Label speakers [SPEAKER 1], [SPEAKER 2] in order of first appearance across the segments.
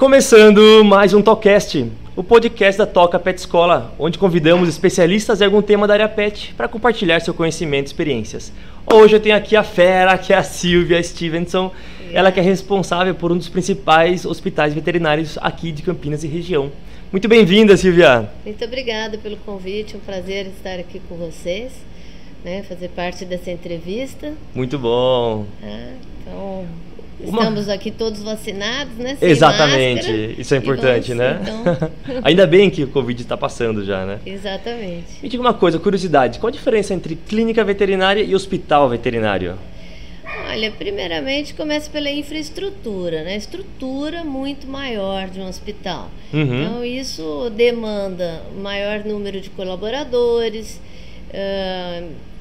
[SPEAKER 1] começando mais um Talkcast, o podcast da Toca Pet Escola, onde convidamos especialistas em algum tema da área pet para compartilhar seu conhecimento e experiências. Hoje eu tenho aqui a fera, que é a Silvia Stevenson, ela que é responsável por um dos principais hospitais veterinários aqui de Campinas e região. Muito bem-vinda, Silvia!
[SPEAKER 2] Muito obrigada pelo convite, um prazer estar aqui com vocês, né, fazer parte dessa entrevista.
[SPEAKER 1] Muito bom!
[SPEAKER 2] Então, estamos aqui todos vacinados, né? Sem
[SPEAKER 1] Exatamente,
[SPEAKER 2] máscara,
[SPEAKER 1] isso é importante, né?
[SPEAKER 2] Então...
[SPEAKER 1] Ainda bem que o Covid está passando já, né?
[SPEAKER 2] Exatamente.
[SPEAKER 1] Me diga uma coisa, curiosidade, qual a diferença entre clínica veterinária e hospital veterinário?
[SPEAKER 2] Olha, primeiramente começa pela infraestrutura, né? Estrutura muito maior de um hospital. Então isso demanda maior número de colaboradores,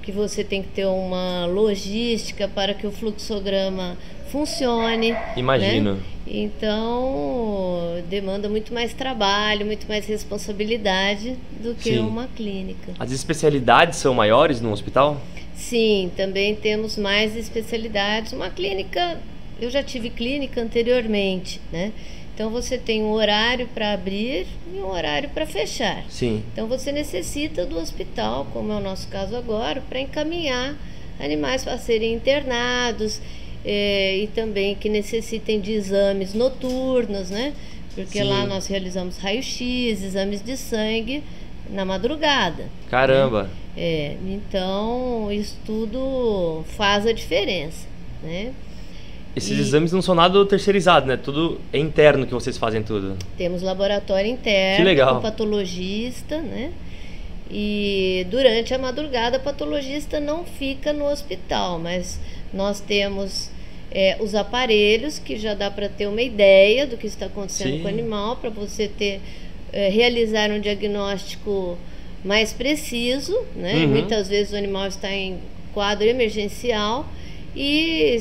[SPEAKER 2] que você tem que ter uma logística para que o fluxograma funcione.
[SPEAKER 1] Imagino.
[SPEAKER 2] Né? Então demanda muito mais trabalho, muito mais responsabilidade do que uma clínica.
[SPEAKER 1] As especialidades são maiores no hospital?
[SPEAKER 2] Sim, também temos mais especialidades. Uma clínica, eu já tive clínica anteriormente, né? Então você tem um horário para abrir e um horário para fechar.
[SPEAKER 1] Sim.
[SPEAKER 2] Então você necessita do hospital, como é o nosso caso agora, para encaminhar animais para serem internados e também que necessitem de exames noturnos, né? Porque lá nós realizamos raio-x, exames de sangue na madrugada.
[SPEAKER 1] Caramba!
[SPEAKER 2] Né? Então isso tudo faz a diferença, né?
[SPEAKER 1] Esses exames não são nada terceirizado, né? Tudo é interno que vocês fazem tudo.
[SPEAKER 2] Temos laboratório interno,
[SPEAKER 1] que legal.
[SPEAKER 2] Com patologista, né? E durante a madrugada o patologista não fica no hospital, mas nós temos os aparelhos que já dá para ter uma ideia do que está acontecendo com o animal, para você realizar um diagnóstico mais preciso, né? Muitas vezes o animal está em quadro emergencial e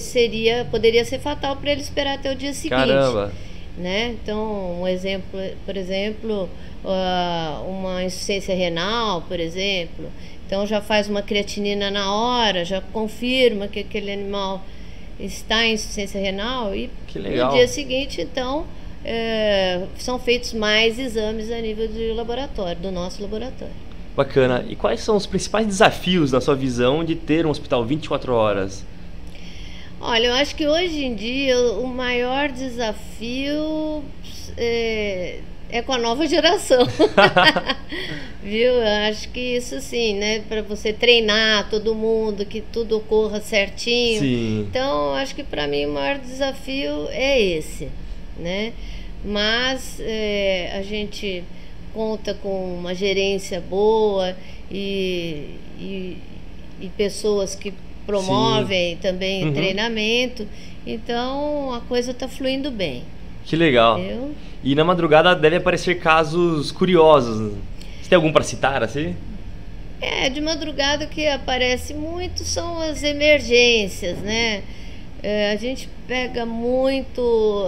[SPEAKER 2] poderia ser fatal para ele esperar até o dia seguinte.
[SPEAKER 1] Caramba!
[SPEAKER 2] Né? Então, um exemplo, por exemplo, uma insuficiência renal, por exemplo. Então já faz uma creatinina na hora, já confirma que aquele animal está em insuficiência renal e no dia seguinte, então, são feitos mais exames a nível de laboratório, do nosso laboratório.
[SPEAKER 1] Bacana. E quais são os principais desafios, na sua visão, de ter um hospital 24 horas?
[SPEAKER 2] Olha, eu acho que hoje em dia o maior desafio é com a nova geração. Viu? Eu acho que isso sim, né? Para você treinar todo mundo, que tudo ocorra certinho.
[SPEAKER 1] Sim.
[SPEAKER 2] Então, acho que para mim o maior desafio é esse, né? Mas a gente conta com uma gerência boa e pessoas que promovem também treinamento, então a coisa está fluindo bem.
[SPEAKER 1] Que legal. E na madrugada deve aparecer casos curiosos. Você tem algum para citar assim?
[SPEAKER 2] De madrugada o que aparece muito são as emergências, né? A gente pega muito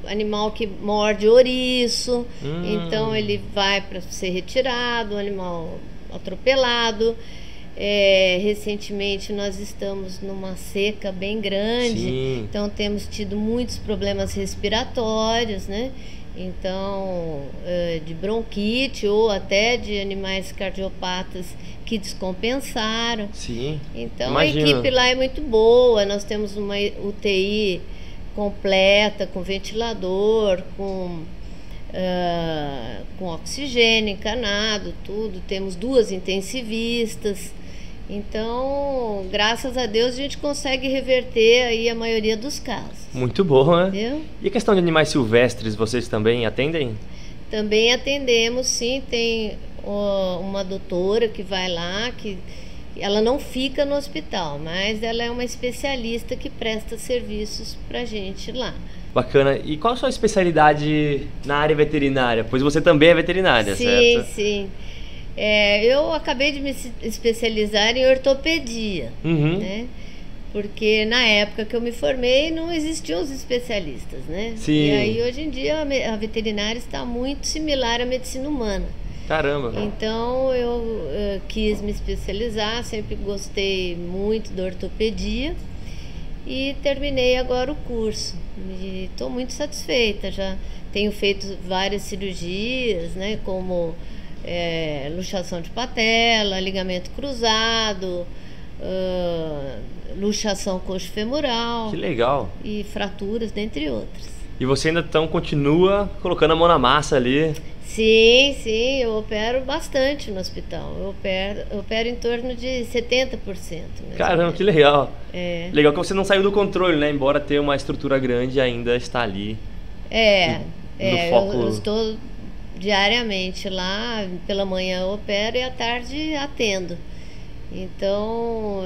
[SPEAKER 2] animal que morde ouriço, então ele vai para ser retirado, um animal atropelado. Recentemente nós estamos numa seca bem grande, então temos tido muitos problemas respiratórios, né? Então, de bronquite ou até de animais cardiopatas que descompensaram.
[SPEAKER 1] Sim.
[SPEAKER 2] Então
[SPEAKER 1] Imagino.
[SPEAKER 2] A equipe lá é muito boa, nós temos uma UTI completa, com ventilador, com oxigênio encanado, tudo. Temos 2 intensivistas. Então, graças a Deus, a gente consegue reverter aí a maioria dos casos.
[SPEAKER 1] Muito bom, né?
[SPEAKER 2] Entendeu?
[SPEAKER 1] E a questão de animais silvestres, vocês também atendem?
[SPEAKER 2] Também atendemos, sim. Tem uma doutora que vai lá, que ela não fica no hospital, mas ela é uma especialista que presta serviços pra gente lá.
[SPEAKER 1] Bacana. E qual a sua especialidade na área veterinária? Pois você também é veterinária, certo?
[SPEAKER 2] Sim. Eu acabei de me especializar em ortopedia, né? Porque na época que eu me formei não existiam os especialistas, né?
[SPEAKER 1] Sim.
[SPEAKER 2] E aí hoje em dia a veterinária está muito similar à medicina humana.
[SPEAKER 1] Caramba!
[SPEAKER 2] Então eu quis me especializar, sempre gostei muito da ortopedia e terminei agora o curso. E estou muito satisfeita, já tenho feito várias cirurgias, né, como luxação de patela, ligamento cruzado, luxação coxo-femoral.
[SPEAKER 1] Que legal.
[SPEAKER 2] E fraturas, dentre outras.
[SPEAKER 1] E você ainda então continua colocando a mão na massa ali?
[SPEAKER 2] Sim, eu opero bastante no hospital. Eu opero em torno de 70%.
[SPEAKER 1] Caramba, que legal.
[SPEAKER 2] É.
[SPEAKER 1] Legal que você não saiu do controle, né? Embora tenha uma estrutura grande, ainda está ali.
[SPEAKER 2] No
[SPEAKER 1] foco.
[SPEAKER 2] Eu estou diariamente lá, pela manhã eu opero e à tarde atendo. Então,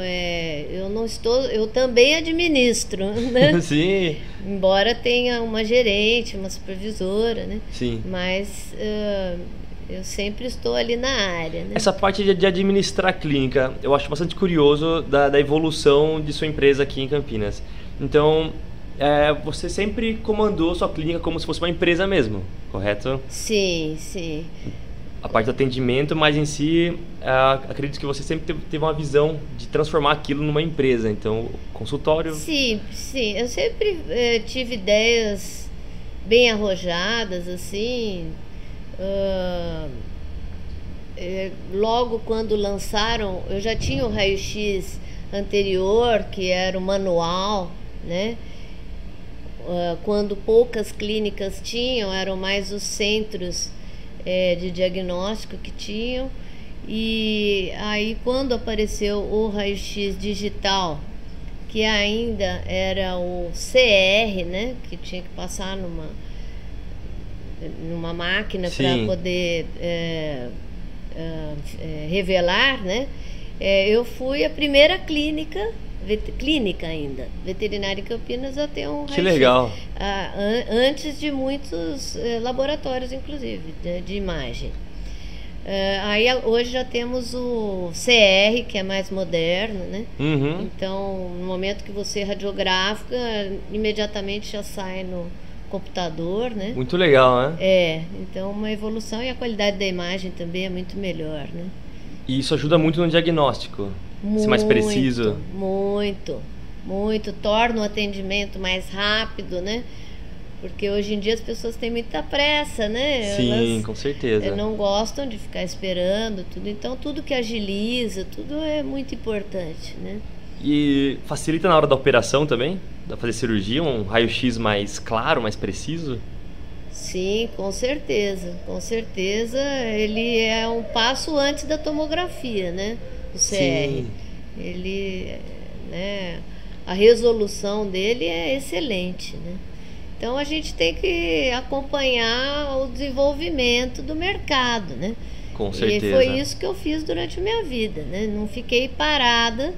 [SPEAKER 2] eu também administro, né?
[SPEAKER 1] Sim.
[SPEAKER 2] Embora tenha uma gerente, uma supervisora, né?
[SPEAKER 1] Sim.
[SPEAKER 2] Mas eu sempre estou ali na área, né?
[SPEAKER 1] Essa parte de administrar a clínica, eu acho bastante curioso da evolução de sua empresa aqui em Campinas. Então, você sempre comandou sua clínica como se fosse uma empresa mesmo, correto?
[SPEAKER 2] Sim.
[SPEAKER 1] A parte do atendimento, mas em si, acredito que você sempre teve uma visão de transformar aquilo numa empresa. Então, consultório...
[SPEAKER 2] Sim. Eu sempre tive ideias bem arrojadas, assim. Logo quando lançaram, eu já tinha o raio-x anterior, que era o manual, né? Quando poucas clínicas tinham, eram mais os centros de diagnóstico que tinham. E aí quando apareceu o raio-x digital, que ainda era o CR, né, que tinha que passar numa máquina para poder revelar, né, eu fui a primeira clínica ainda, veterinária em Campinas, a ter um raio-x.
[SPEAKER 1] Que legal.
[SPEAKER 2] Antes de muitos laboratórios, inclusive, de imagem. Aí hoje já temos o CR, que é mais moderno, né?
[SPEAKER 1] Uhum.
[SPEAKER 2] Então, no momento que você radiografa, imediatamente já sai no computador, né?
[SPEAKER 1] Muito legal, né?
[SPEAKER 2] Então uma evolução, e a qualidade da imagem também é muito melhor, né?
[SPEAKER 1] E isso ajuda muito no diagnóstico? Ser mais preciso?
[SPEAKER 2] Muito. Torna o atendimento mais rápido, né? Porque hoje em dia as pessoas têm muita pressa, né?
[SPEAKER 1] Sim, com certeza.
[SPEAKER 2] Não gostam de ficar esperando tudo. Então, tudo que agiliza, tudo é muito importante, né?
[SPEAKER 1] E facilita na hora da operação também? Da fazer cirurgia, um raio-x mais claro, mais preciso?
[SPEAKER 2] Sim, com certeza. Com certeza, ele é um passo antes da tomografia, né? O CR.
[SPEAKER 1] Sim.
[SPEAKER 2] Ele, né? A resolução dele é excelente, né? Então a gente tem que acompanhar o desenvolvimento do mercado, né?
[SPEAKER 1] Com certeza.
[SPEAKER 2] E foi isso que eu fiz durante a minha vida, né? Não fiquei parada,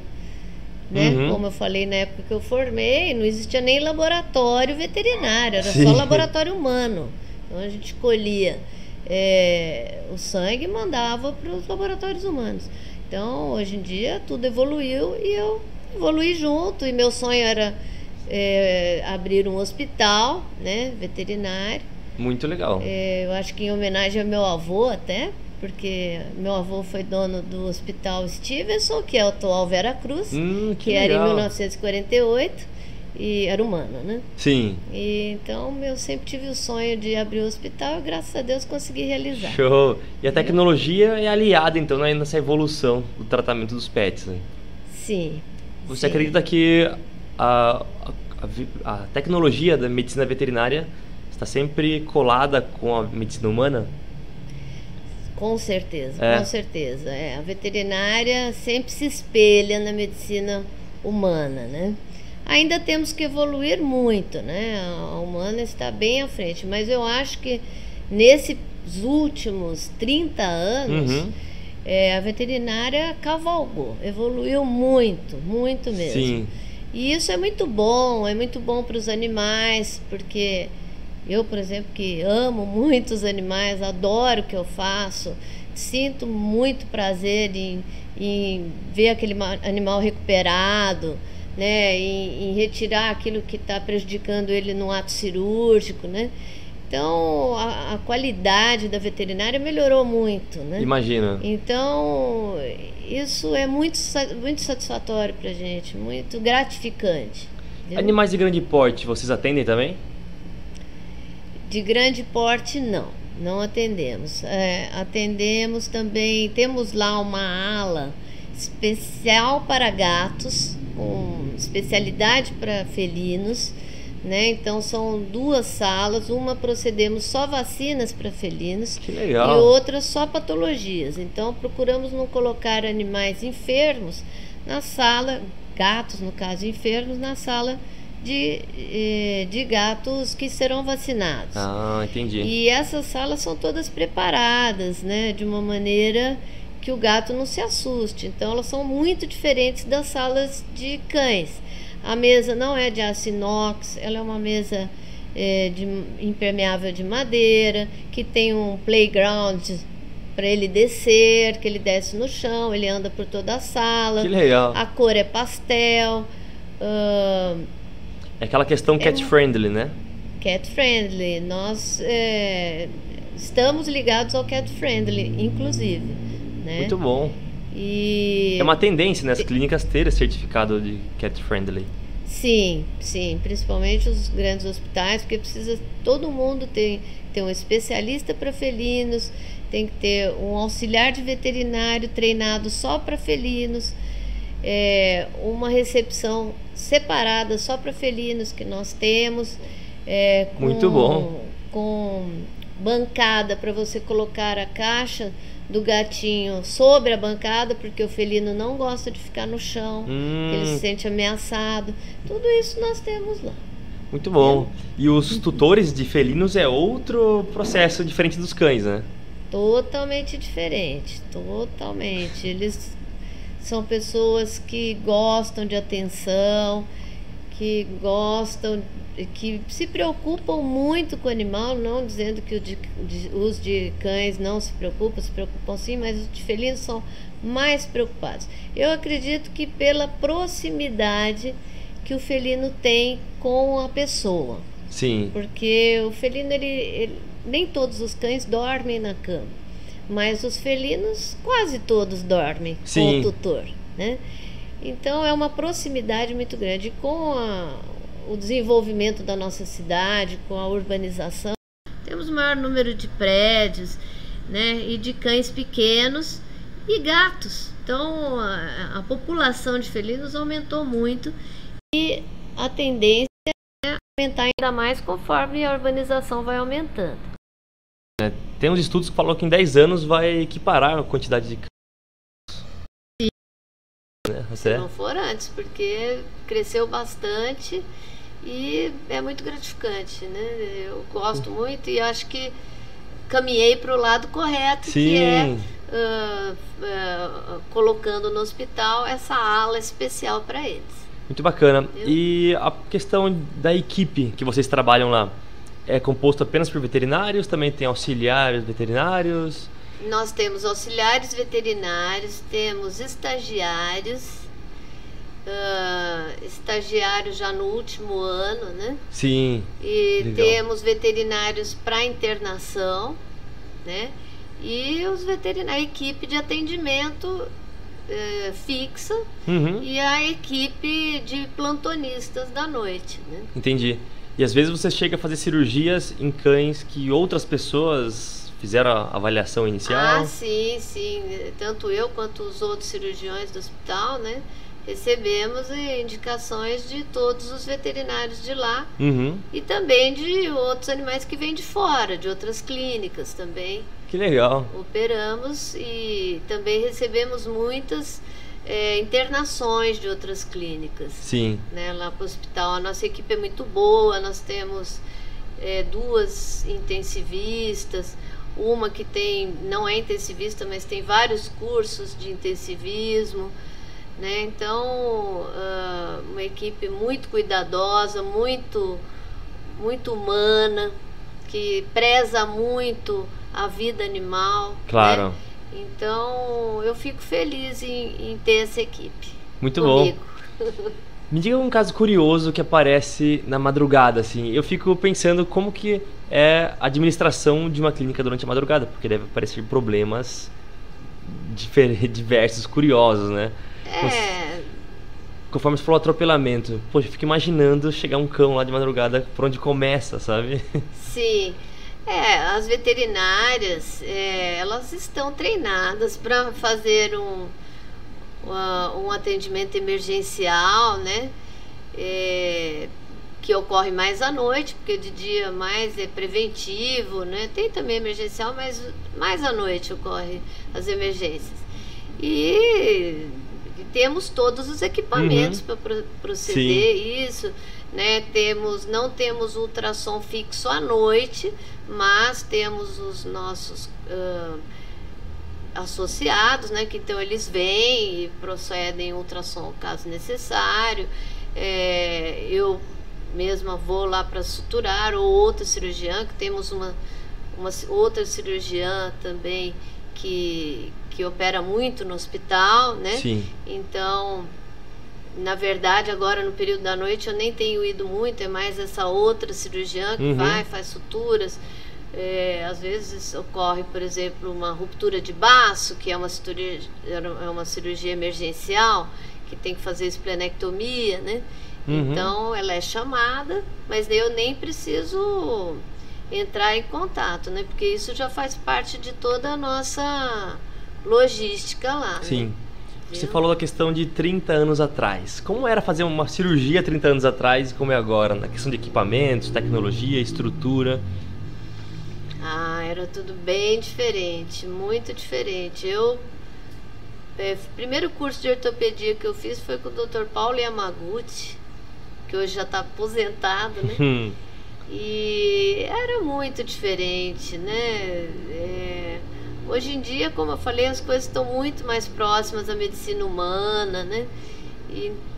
[SPEAKER 2] né?
[SPEAKER 1] Uhum.
[SPEAKER 2] Como eu falei na época que eu formei, não existia nem laboratório veterinário, era
[SPEAKER 1] Sim.
[SPEAKER 2] só laboratório humano. Então a gente colhia o sangue e mandava para os laboratórios humanos. Então hoje em dia tudo evoluiu e eu evoluí junto, e meu sonho era abrir um hospital, né, veterinário.
[SPEAKER 1] Muito legal.
[SPEAKER 2] Eu acho que em homenagem ao meu avô até, porque meu avô foi dono do Hospital Stevenson, que é o atual Vera Cruz, que era em 1948, e era humano, né?
[SPEAKER 1] Sim.
[SPEAKER 2] E então eu sempre tive o sonho de abrir o hospital e graças a Deus consegui realizar.
[SPEAKER 1] Show! E a tecnologia é aliada então nessa evolução do tratamento dos pets, né?
[SPEAKER 2] Sim.
[SPEAKER 1] Você acredita que a tecnologia da medicina veterinária está sempre colada com a medicina humana?
[SPEAKER 2] Com certeza, com certeza. A veterinária sempre se espelha na medicina humana, né? Ainda temos que evoluir muito, né? A humana está bem à frente, mas eu acho que nesses últimos 30 anos, a veterinária cavalgou, evoluiu muito, muito mesmo.
[SPEAKER 1] Sim.
[SPEAKER 2] E isso é muito bom para os animais, porque eu, por exemplo, que amo muito os animais, adoro o que eu faço, sinto muito prazer em ver aquele animal recuperado, né, em retirar aquilo que está prejudicando ele no ato cirúrgico, né? Então a qualidade da veterinária melhorou muito, né?
[SPEAKER 1] Imagina.
[SPEAKER 2] Então isso é muito satisfatório para a gente, muito gratificante. Entendeu?
[SPEAKER 1] Animais de grande porte, vocês atendem também?
[SPEAKER 2] De grande porte, não atendemos. Atendemos também, temos lá uma ala especial para gatos, com especialidade para felinos, né? Então são 2 salas, uma procedemos só vacinas para felinos.
[SPEAKER 1] Que legal.
[SPEAKER 2] E outra só patologias. Então procuramos não colocar animais enfermos na sala, gatos no caso enfermos, na sala de gatos que serão vacinados.
[SPEAKER 1] Ah, entendi.
[SPEAKER 2] E essas salas são todas preparadas, né, de uma maneira que o gato não se assuste. Então elas são muito diferentes das salas de cães. A mesa não é de aço inox, ela é uma mesa impermeável de madeira, que tem um playground para ele descer, que ele desce no chão, ele anda por toda a sala.
[SPEAKER 1] Que legal.
[SPEAKER 2] A cor é pastel.
[SPEAKER 1] É aquela questão cat friendly, né?
[SPEAKER 2] Cat friendly. Nós estamos ligados ao cat friendly, inclusive, né?
[SPEAKER 1] Muito bom.
[SPEAKER 2] E
[SPEAKER 1] é uma tendência, né, as clínicas terem certificado de cat friendly.
[SPEAKER 2] Sim, principalmente os grandes hospitais, porque todo mundo tem um especialista para felinos, tem que ter um auxiliar de veterinário treinado só para felinos, uma recepção separada só para felinos que nós temos,
[SPEAKER 1] muito bom,
[SPEAKER 2] com bancada para você colocar a caixa do gatinho sobre a bancada, porque o felino não gosta de ficar no chão, ele se sente ameaçado. Tudo isso nós temos lá.
[SPEAKER 1] Muito bom. E os tutores de felinos é outro processo diferente dos cães, né?
[SPEAKER 2] Totalmente diferente, totalmente. Eles são pessoas que gostam de atenção, que se preocupam muito com o animal, não dizendo que os de cães não se preocupam sim, mas os de felinos são mais preocupados. Eu acredito que pela proximidade que o felino tem com a pessoa.
[SPEAKER 1] Sim.
[SPEAKER 2] Porque o felino, nem todos os cães dormem na cama, mas os felinos quase todos dormem com o tutor, né? Então é uma proximidade muito grande. Com o desenvolvimento da nossa cidade, com a urbanização, temos o maior número de prédios, né, e de cães pequenos e gatos. Então a população de felinos aumentou muito e a tendência é aumentar ainda mais conforme a urbanização vai aumentando.
[SPEAKER 1] Tem uns estudos que falam que em 10 anos vai equiparar a quantidade de cães.
[SPEAKER 2] Se não for antes, porque cresceu bastante e é muito gratificante, né? Eu gosto muito e acho que caminhei para o lado correto, que é colocando no hospital essa ala especial para eles.
[SPEAKER 1] Muito bacana. E a questão da equipe que vocês trabalham lá, é composto apenas por veterinários? Também tem auxiliares veterinários?
[SPEAKER 2] Nós temos auxiliares veterinários, temos estagiários, estagiários já no último ano, né?
[SPEAKER 1] Sim.
[SPEAKER 2] E
[SPEAKER 1] legal.
[SPEAKER 2] Temos veterinários para internação, né? E a equipe de atendimento fixa, e a equipe de plantonistas da noite, né?
[SPEAKER 1] Entendi. E às vezes você chega a fazer cirurgias em cães que outras pessoas fizeram a avaliação inicial?
[SPEAKER 2] Ah, sim. Tanto eu quanto os outros cirurgiões do hospital, né? Recebemos indicações de todos os veterinários de lá, e também de outros animais que vêm de fora, de outras clínicas também.
[SPEAKER 1] Que legal.
[SPEAKER 2] Operamos e também recebemos muitas internações de outras clínicas.
[SPEAKER 1] Sim.
[SPEAKER 2] Né, lá para o hospital. A nossa equipe é muito boa, nós temos 2 intensivistas, uma que não é intensivista, mas tem vários cursos de intensivismo, né? Então, uma equipe muito cuidadosa, muito humana, que preza muito a vida animal.
[SPEAKER 1] Claro.
[SPEAKER 2] Né? Então, eu fico feliz em ter essa equipe.
[SPEAKER 1] Muito
[SPEAKER 2] comigo.
[SPEAKER 1] Bom. Me diga um caso curioso que aparece na madrugada, assim. Eu fico pensando como que é a administração de uma clínica durante a madrugada, porque deve aparecer problemas diversos, curiosos, né? conforme você falou atropelamento, poxa, eu fico imaginando chegar um cão lá de madrugada por onde começa, sabe?
[SPEAKER 2] Sim. As veterinárias, elas estão treinadas para fazer um atendimento emergencial, né? Que ocorre mais à noite, porque de dia mais é preventivo, né? Tem também emergencial, mas mais à noite ocorre as emergências. E temos todos os equipamentos para proceder isso, né? Não temos ultrassom fixo à noite, mas temos os nossos associados, né? Que então eles vêm e procedem ultrassom caso necessário. Eu mesma vou lá para suturar, ou outra cirurgiã, que temos uma outra cirurgiã também que opera muito no hospital, né?
[SPEAKER 1] Sim.
[SPEAKER 2] Então, na verdade, agora no período da noite eu nem tenho ido muito, é mais essa outra cirurgiã que faz suturas. Às vezes ocorre, por exemplo, uma ruptura de baço, que é uma cirurgia emergencial, que tem que fazer esplenectomia, né? Então ela é chamada, mas eu nem preciso entrar em contato, né? Porque isso já faz parte de toda a nossa logística lá.
[SPEAKER 1] Sim.
[SPEAKER 2] Né?
[SPEAKER 1] Você falou da questão de 30 anos atrás. Como era fazer uma cirurgia 30 anos atrás e como é agora? Na questão de equipamentos, tecnologia, estrutura?
[SPEAKER 2] Era tudo bem diferente, muito diferente. O primeiro curso de ortopedia que eu fiz foi com o Dr. Paulo Yamaguchi, que hoje já está aposentado, né? E era muito diferente, né? Hoje em dia, como eu falei, as coisas estão muito mais próximas à medicina humana, né?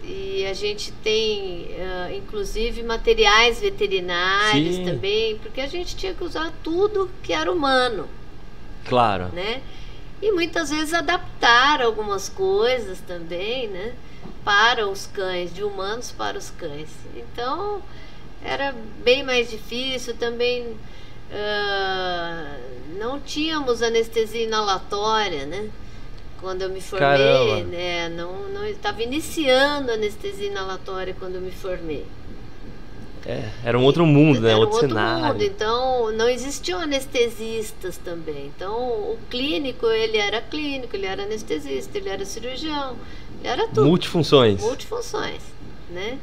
[SPEAKER 2] E a gente tem, inclusive, materiais veterinários também, porque a gente tinha que usar tudo que era humano.
[SPEAKER 1] Claro.
[SPEAKER 2] Né? E muitas vezes adaptar algumas coisas também, né? Para os cães, de humanos para os cães. Então, era bem mais difícil também. Não tínhamos anestesia inalatória, né? Quando eu me formei, né? Não estava iniciando a anestesia inalatória quando eu me formei.
[SPEAKER 1] Era um outro mundo, né?
[SPEAKER 2] Era
[SPEAKER 1] outro
[SPEAKER 2] outro
[SPEAKER 1] cenário.
[SPEAKER 2] Mundo. Então, não existiam anestesistas também. Então, o clínico, ele era anestesista, ele era cirurgião, ele era tudo.
[SPEAKER 1] Multifunções,
[SPEAKER 2] né?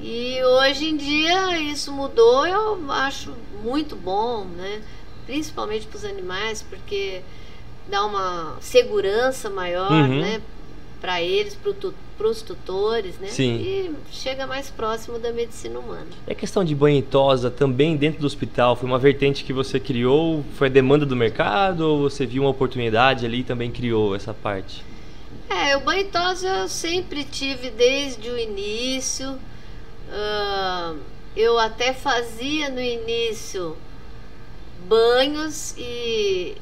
[SPEAKER 2] E hoje em dia isso mudou, eu acho muito bom, né? Principalmente para os animais, porque dá uma segurança maior, né? Para eles, para os tutores, né?
[SPEAKER 1] Sim.
[SPEAKER 2] E chega mais próximo da medicina humana.
[SPEAKER 1] E a questão de banho e tosa também dentro do hospital, foi uma vertente que você criou? Foi a demanda do mercado ou você viu uma oportunidade ali e também criou essa parte?
[SPEAKER 2] O banho e tosa eu sempre tive desde o início. Eu até fazia no início banhos e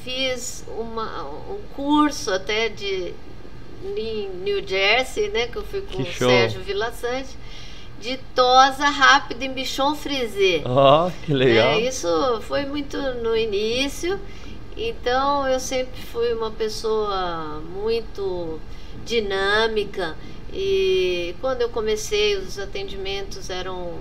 [SPEAKER 2] fiz um curso até em New Jersey, né, que eu fui com o Sérgio Villassante, de tosa rápida em bichon frisé.
[SPEAKER 1] Que legal.
[SPEAKER 2] Isso foi muito no início, então eu sempre fui uma pessoa muito dinâmica. E quando eu comecei, os atendimentos eram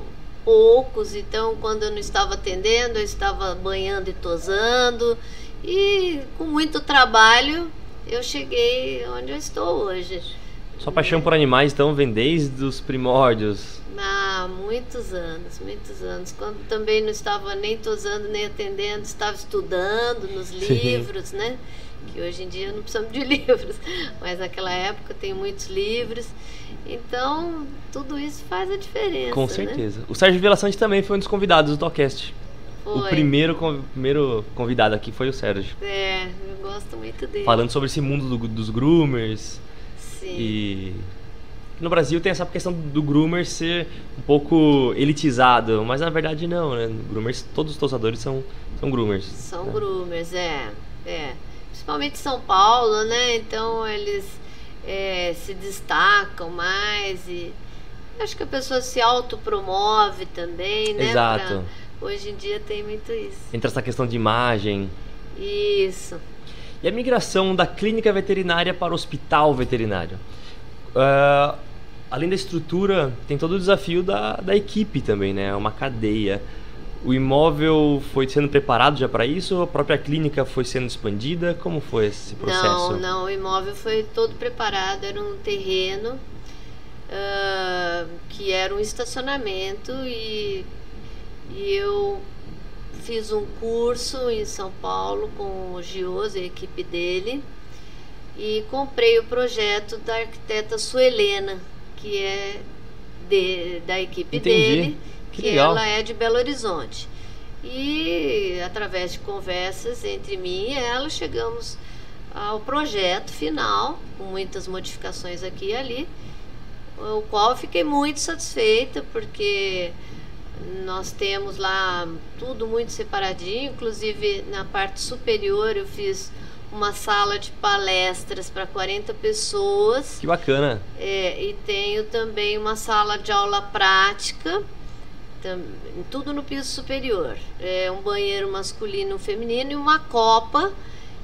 [SPEAKER 2] poucos, então quando eu não estava atendendo, eu estava banhando e tosando, e com muito trabalho eu cheguei onde eu estou hoje.
[SPEAKER 1] Sua paixão por animais então vem desde os primórdios?
[SPEAKER 2] Muitos anos, quando também não estava nem tosando nem atendendo, estava estudando nos livros, né? Que hoje em dia não precisamos de livros, mas naquela época tem muitos livros, então tudo isso faz a diferença.
[SPEAKER 1] Com certeza. Né? O Sérgio Villassante também foi um dos convidados do Talkcast. O primeiro convidado aqui foi o Sérgio.
[SPEAKER 2] Eu gosto muito dele.
[SPEAKER 1] Falando sobre esse mundo dos groomers.
[SPEAKER 2] Sim.
[SPEAKER 1] E no Brasil tem essa questão do groomer ser um pouco elitizado, mas na verdade não, né? Groomers, todos os tosadores são groomers.
[SPEAKER 2] São groomers, principalmente São Paulo, né? Então eles se destacam mais e acho que a pessoa se autopromove também, né?
[SPEAKER 1] Exato.
[SPEAKER 2] Hoje em dia tem muito isso.
[SPEAKER 1] Entra essa questão de imagem.
[SPEAKER 2] Isso.
[SPEAKER 1] E a migração da clínica veterinária para o hospital veterinário? além da estrutura, tem todo o desafio da equipe também, né? É uma cadeia. O imóvel foi sendo preparado já para isso ou a própria clínica foi sendo expandida? Como foi esse processo?
[SPEAKER 2] Não, o imóvel foi todo preparado, era um terreno que era um estacionamento e eu fiz um curso em São Paulo com o Gioso e a equipe dele e comprei o projeto da arquiteta Suelena, que é da equipe dele, que ela é de Belo Horizonte. E através de conversas entre mim e ela, chegamos ao projeto final, com muitas modificações aqui e ali, o qual eu fiquei muito satisfeita, porque nós temos lá tudo muito separadinho, inclusive na parte superior eu fiz uma sala de palestras para 40 pessoas.
[SPEAKER 1] Que bacana!
[SPEAKER 2] E tenho também uma sala de aula prática, tudo no piso superior. Um banheiro masculino e feminino e uma copa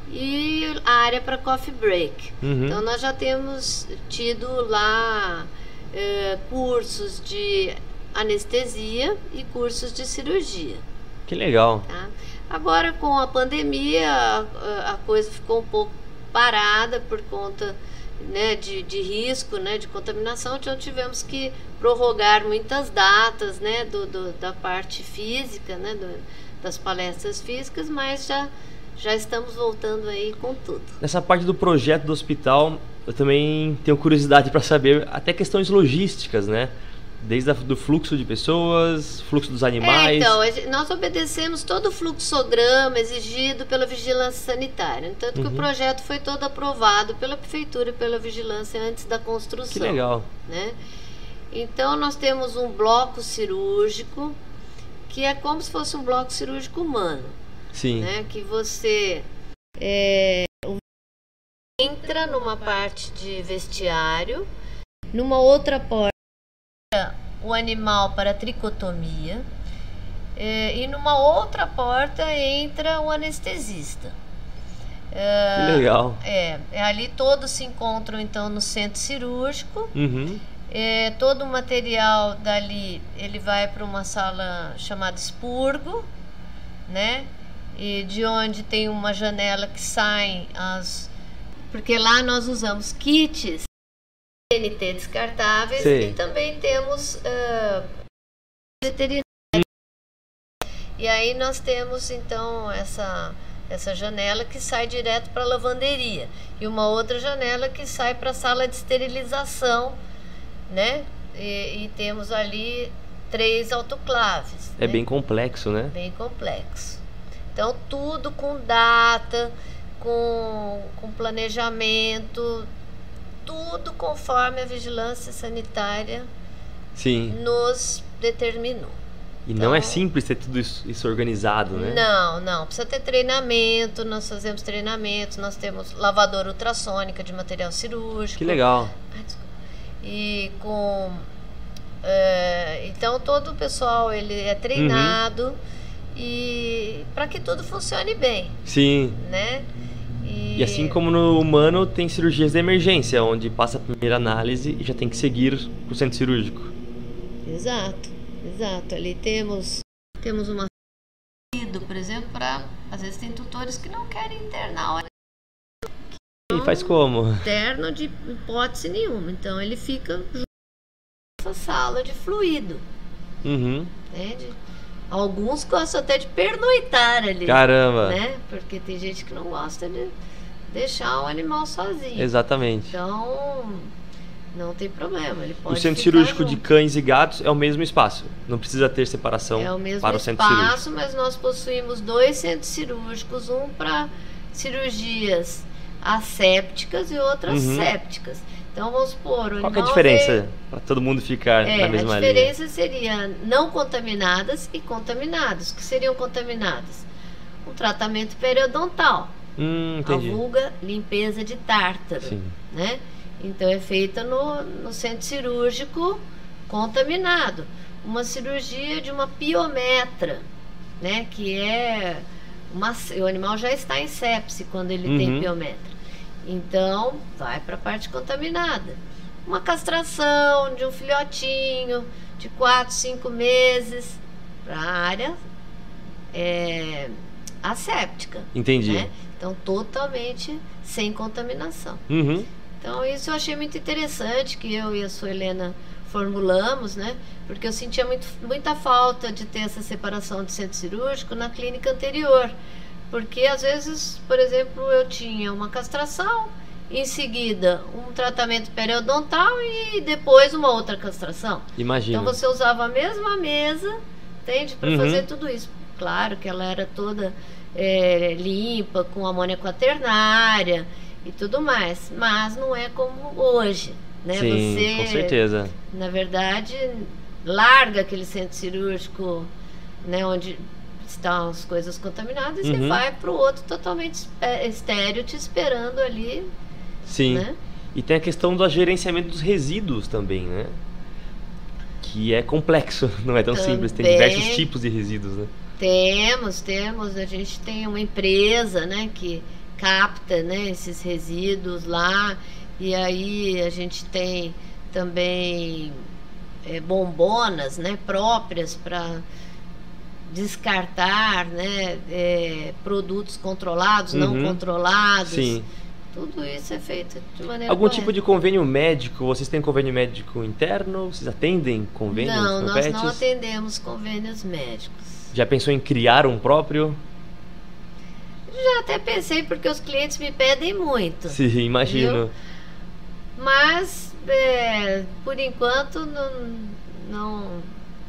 [SPEAKER 2] e área para coffee break. Então nós já temos tido lá cursos de anestesia e cursos de cirurgia.
[SPEAKER 1] Que legal!
[SPEAKER 2] Tá? Agora com a pandemia a coisa ficou um pouco parada por conta, né, de risco, né, de contaminação, então tivemos que prorrogar muitas datas, né, da parte física, né, das palestras físicas, mas já estamos voltando aí com tudo.
[SPEAKER 1] Nessa parte do projeto do hospital, eu também tenho curiosidade para saber até questões logísticas, né? Desde do fluxo de pessoas, fluxo dos animais.
[SPEAKER 2] Então, nós obedecemos todo o fluxograma exigido pela vigilância sanitária. Tanto que o projeto foi todo aprovado pela prefeitura e pela vigilância antes da construção.
[SPEAKER 1] Que legal.
[SPEAKER 2] Né? Então, nós temos um bloco cirúrgico, que é como se fosse um bloco cirúrgico humano.
[SPEAKER 1] Sim.
[SPEAKER 2] Né? Que você entra numa parte de vestiário, numa outra porta o animal para tricotomia e numa outra porta entra o anestesista.
[SPEAKER 1] Que legal.
[SPEAKER 2] Ali todos se encontram então no centro cirúrgico. Todo o material dali ele vai para uma sala chamada expurgo, né? E de onde tem uma janela que saem porque lá nós usamos kits TNT descartáveis. Sim. E também temos veterinários. E aí nós temos então essa janela que sai direto para a lavanderia e uma outra janela que sai para a sala de esterilização, né? E temos ali 3 autoclaves.
[SPEAKER 1] É, né? Bem complexo, né?
[SPEAKER 2] Bem complexo. Então tudo com data, com planejamento, tudo conforme a vigilância sanitária nos determinou.
[SPEAKER 1] E então, não é simples ter tudo isso organizado, né?
[SPEAKER 2] Não. Precisa ter treinamento, nós fazemos treinamentos, nós temos lavadora ultrassônica de material cirúrgico.
[SPEAKER 1] Que legal.
[SPEAKER 2] E então todo o pessoal ele é treinado e para que tudo funcione bem. Sim. Né?
[SPEAKER 1] E assim como no humano, tem cirurgias de emergência, onde passa a primeira análise e já tem que seguir para o centro cirúrgico.
[SPEAKER 2] Exato. Ali temos uma, por exemplo, às vezes tem tutores que não querem internar.
[SPEAKER 1] E faz como?
[SPEAKER 2] Interno de hipótese nenhuma. Então ele fica nessa sala de fluido. Entende? Alguns gostam até de pernoitar ali.
[SPEAKER 1] Caramba!
[SPEAKER 2] Né? Porque tem gente que não gosta de deixar o animal sozinho.
[SPEAKER 1] Exatamente.
[SPEAKER 2] Então, não tem problema. Ele pode
[SPEAKER 1] o centro cirúrgico de cães e gatos é o mesmo espaço. Não precisa ter separação para o centro cirúrgico. É o mesmo espaço,
[SPEAKER 2] mas nós possuímos 2 centros cirúrgicos. Um para cirurgias assépticas e outras sépticas. Então vamos supor,
[SPEAKER 1] qual que é a diferença para todo mundo ficar na mesma linha?
[SPEAKER 2] A diferença seria não contaminadas e contaminadas. O que seriam contaminadas? Um tratamento periodontal.
[SPEAKER 1] Entendi.
[SPEAKER 2] A vulga limpeza de tártaro. Sim. Né? Então é feita no centro cirúrgico contaminado. Uma cirurgia de uma piometra, né? Que o animal já está em sepse quando ele tem piometra. Então, vai para a parte contaminada. uma castração de um filhotinho de 4, 5 meses para a área asséptica.
[SPEAKER 1] Entendi.
[SPEAKER 2] Né? Então, totalmente sem contaminação.
[SPEAKER 1] Uhum.
[SPEAKER 2] Então, isso eu achei muito interessante, que eu e a sua Helena formulamos, né? Porque eu sentia muita falta de ter essa separação de centro cirúrgico na clínica anterior. Porque, às vezes, por exemplo, eu tinha uma castração, em seguida um tratamento periodontal e depois uma outra castração.
[SPEAKER 1] Imagina.
[SPEAKER 2] Então, você usava a mesma mesa, entende? Para
[SPEAKER 1] Uhum.
[SPEAKER 2] fazer tudo isso. Claro que ela era toda limpa, com amônia quaternária e tudo mais. Mas não é como hoje, né?
[SPEAKER 1] Sim,
[SPEAKER 2] você,
[SPEAKER 1] com certeza.
[SPEAKER 2] na verdade, larga aquele centro cirúrgico, né, onde estão as coisas contaminadas,
[SPEAKER 1] Uhum.
[SPEAKER 2] e vai para o outro totalmente estéril, te esperando ali.
[SPEAKER 1] Sim.
[SPEAKER 2] Né?
[SPEAKER 1] E tem a questão do gerenciamento dos resíduos também, né? Que é complexo, não é tão simples. Tem diversos tipos de resíduos, né?
[SPEAKER 2] Temos. A gente tem uma empresa, né, que capta, né, esses resíduos lá. E aí a gente tem também bombonas, né, próprias para descartar, né, produtos controlados, não
[SPEAKER 1] Uhum.
[SPEAKER 2] controlados.
[SPEAKER 1] Sim.
[SPEAKER 2] Tudo isso é feito de maneira
[SPEAKER 1] Algum
[SPEAKER 2] correta.
[SPEAKER 1] tipo de convênio médico? Vocês têm convênio médico interno? Vocês atendem convênios
[SPEAKER 2] Não,
[SPEAKER 1] no
[SPEAKER 2] nós
[SPEAKER 1] PETs?
[SPEAKER 2] não atendemos convênios médicos.
[SPEAKER 1] Já pensou em criar um próprio?
[SPEAKER 2] Já até pensei, porque os clientes me pedem muito.
[SPEAKER 1] Sim, imagino.
[SPEAKER 2] Viu? Mas, por enquanto, não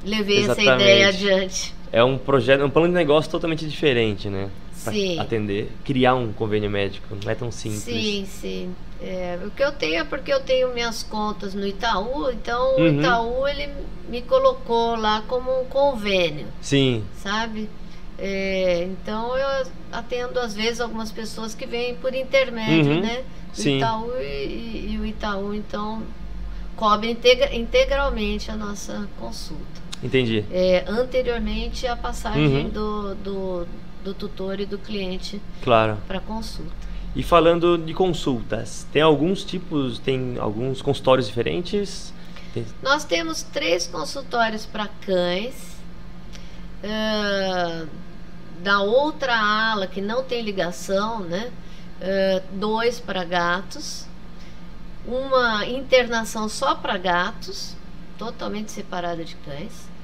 [SPEAKER 2] levei
[SPEAKER 1] Exatamente.
[SPEAKER 2] essa ideia adiante.
[SPEAKER 1] É um projeto, um plano de negócio totalmente diferente, né? Pra
[SPEAKER 2] Sim.
[SPEAKER 1] atender, criar um convênio médico, não é tão simples.
[SPEAKER 2] Sim. O que eu tenho é porque eu tenho minhas contas no Itaú, então o
[SPEAKER 1] Uhum.
[SPEAKER 2] Itaú ele me colocou lá como um convênio,
[SPEAKER 1] Sim,
[SPEAKER 2] sabe? Então eu atendo às vezes algumas pessoas que vêm por intermédio,
[SPEAKER 1] Uhum.
[SPEAKER 2] né? Do
[SPEAKER 1] Sim.
[SPEAKER 2] Itaú e o Itaú então cobre integralmente a nossa consulta.
[SPEAKER 1] entendi.
[SPEAKER 2] Anteriormente a passagem
[SPEAKER 1] Uhum.
[SPEAKER 2] do tutor e do cliente
[SPEAKER 1] Claro.
[SPEAKER 2] para consulta.
[SPEAKER 1] E falando de consultas, tem alguns consultórios diferentes?
[SPEAKER 2] Nós temos 3 consultórios para cães. Da outra ala que não tem ligação, né? 2 para gatos. Uma internação só para gatos, totalmente separada de cães.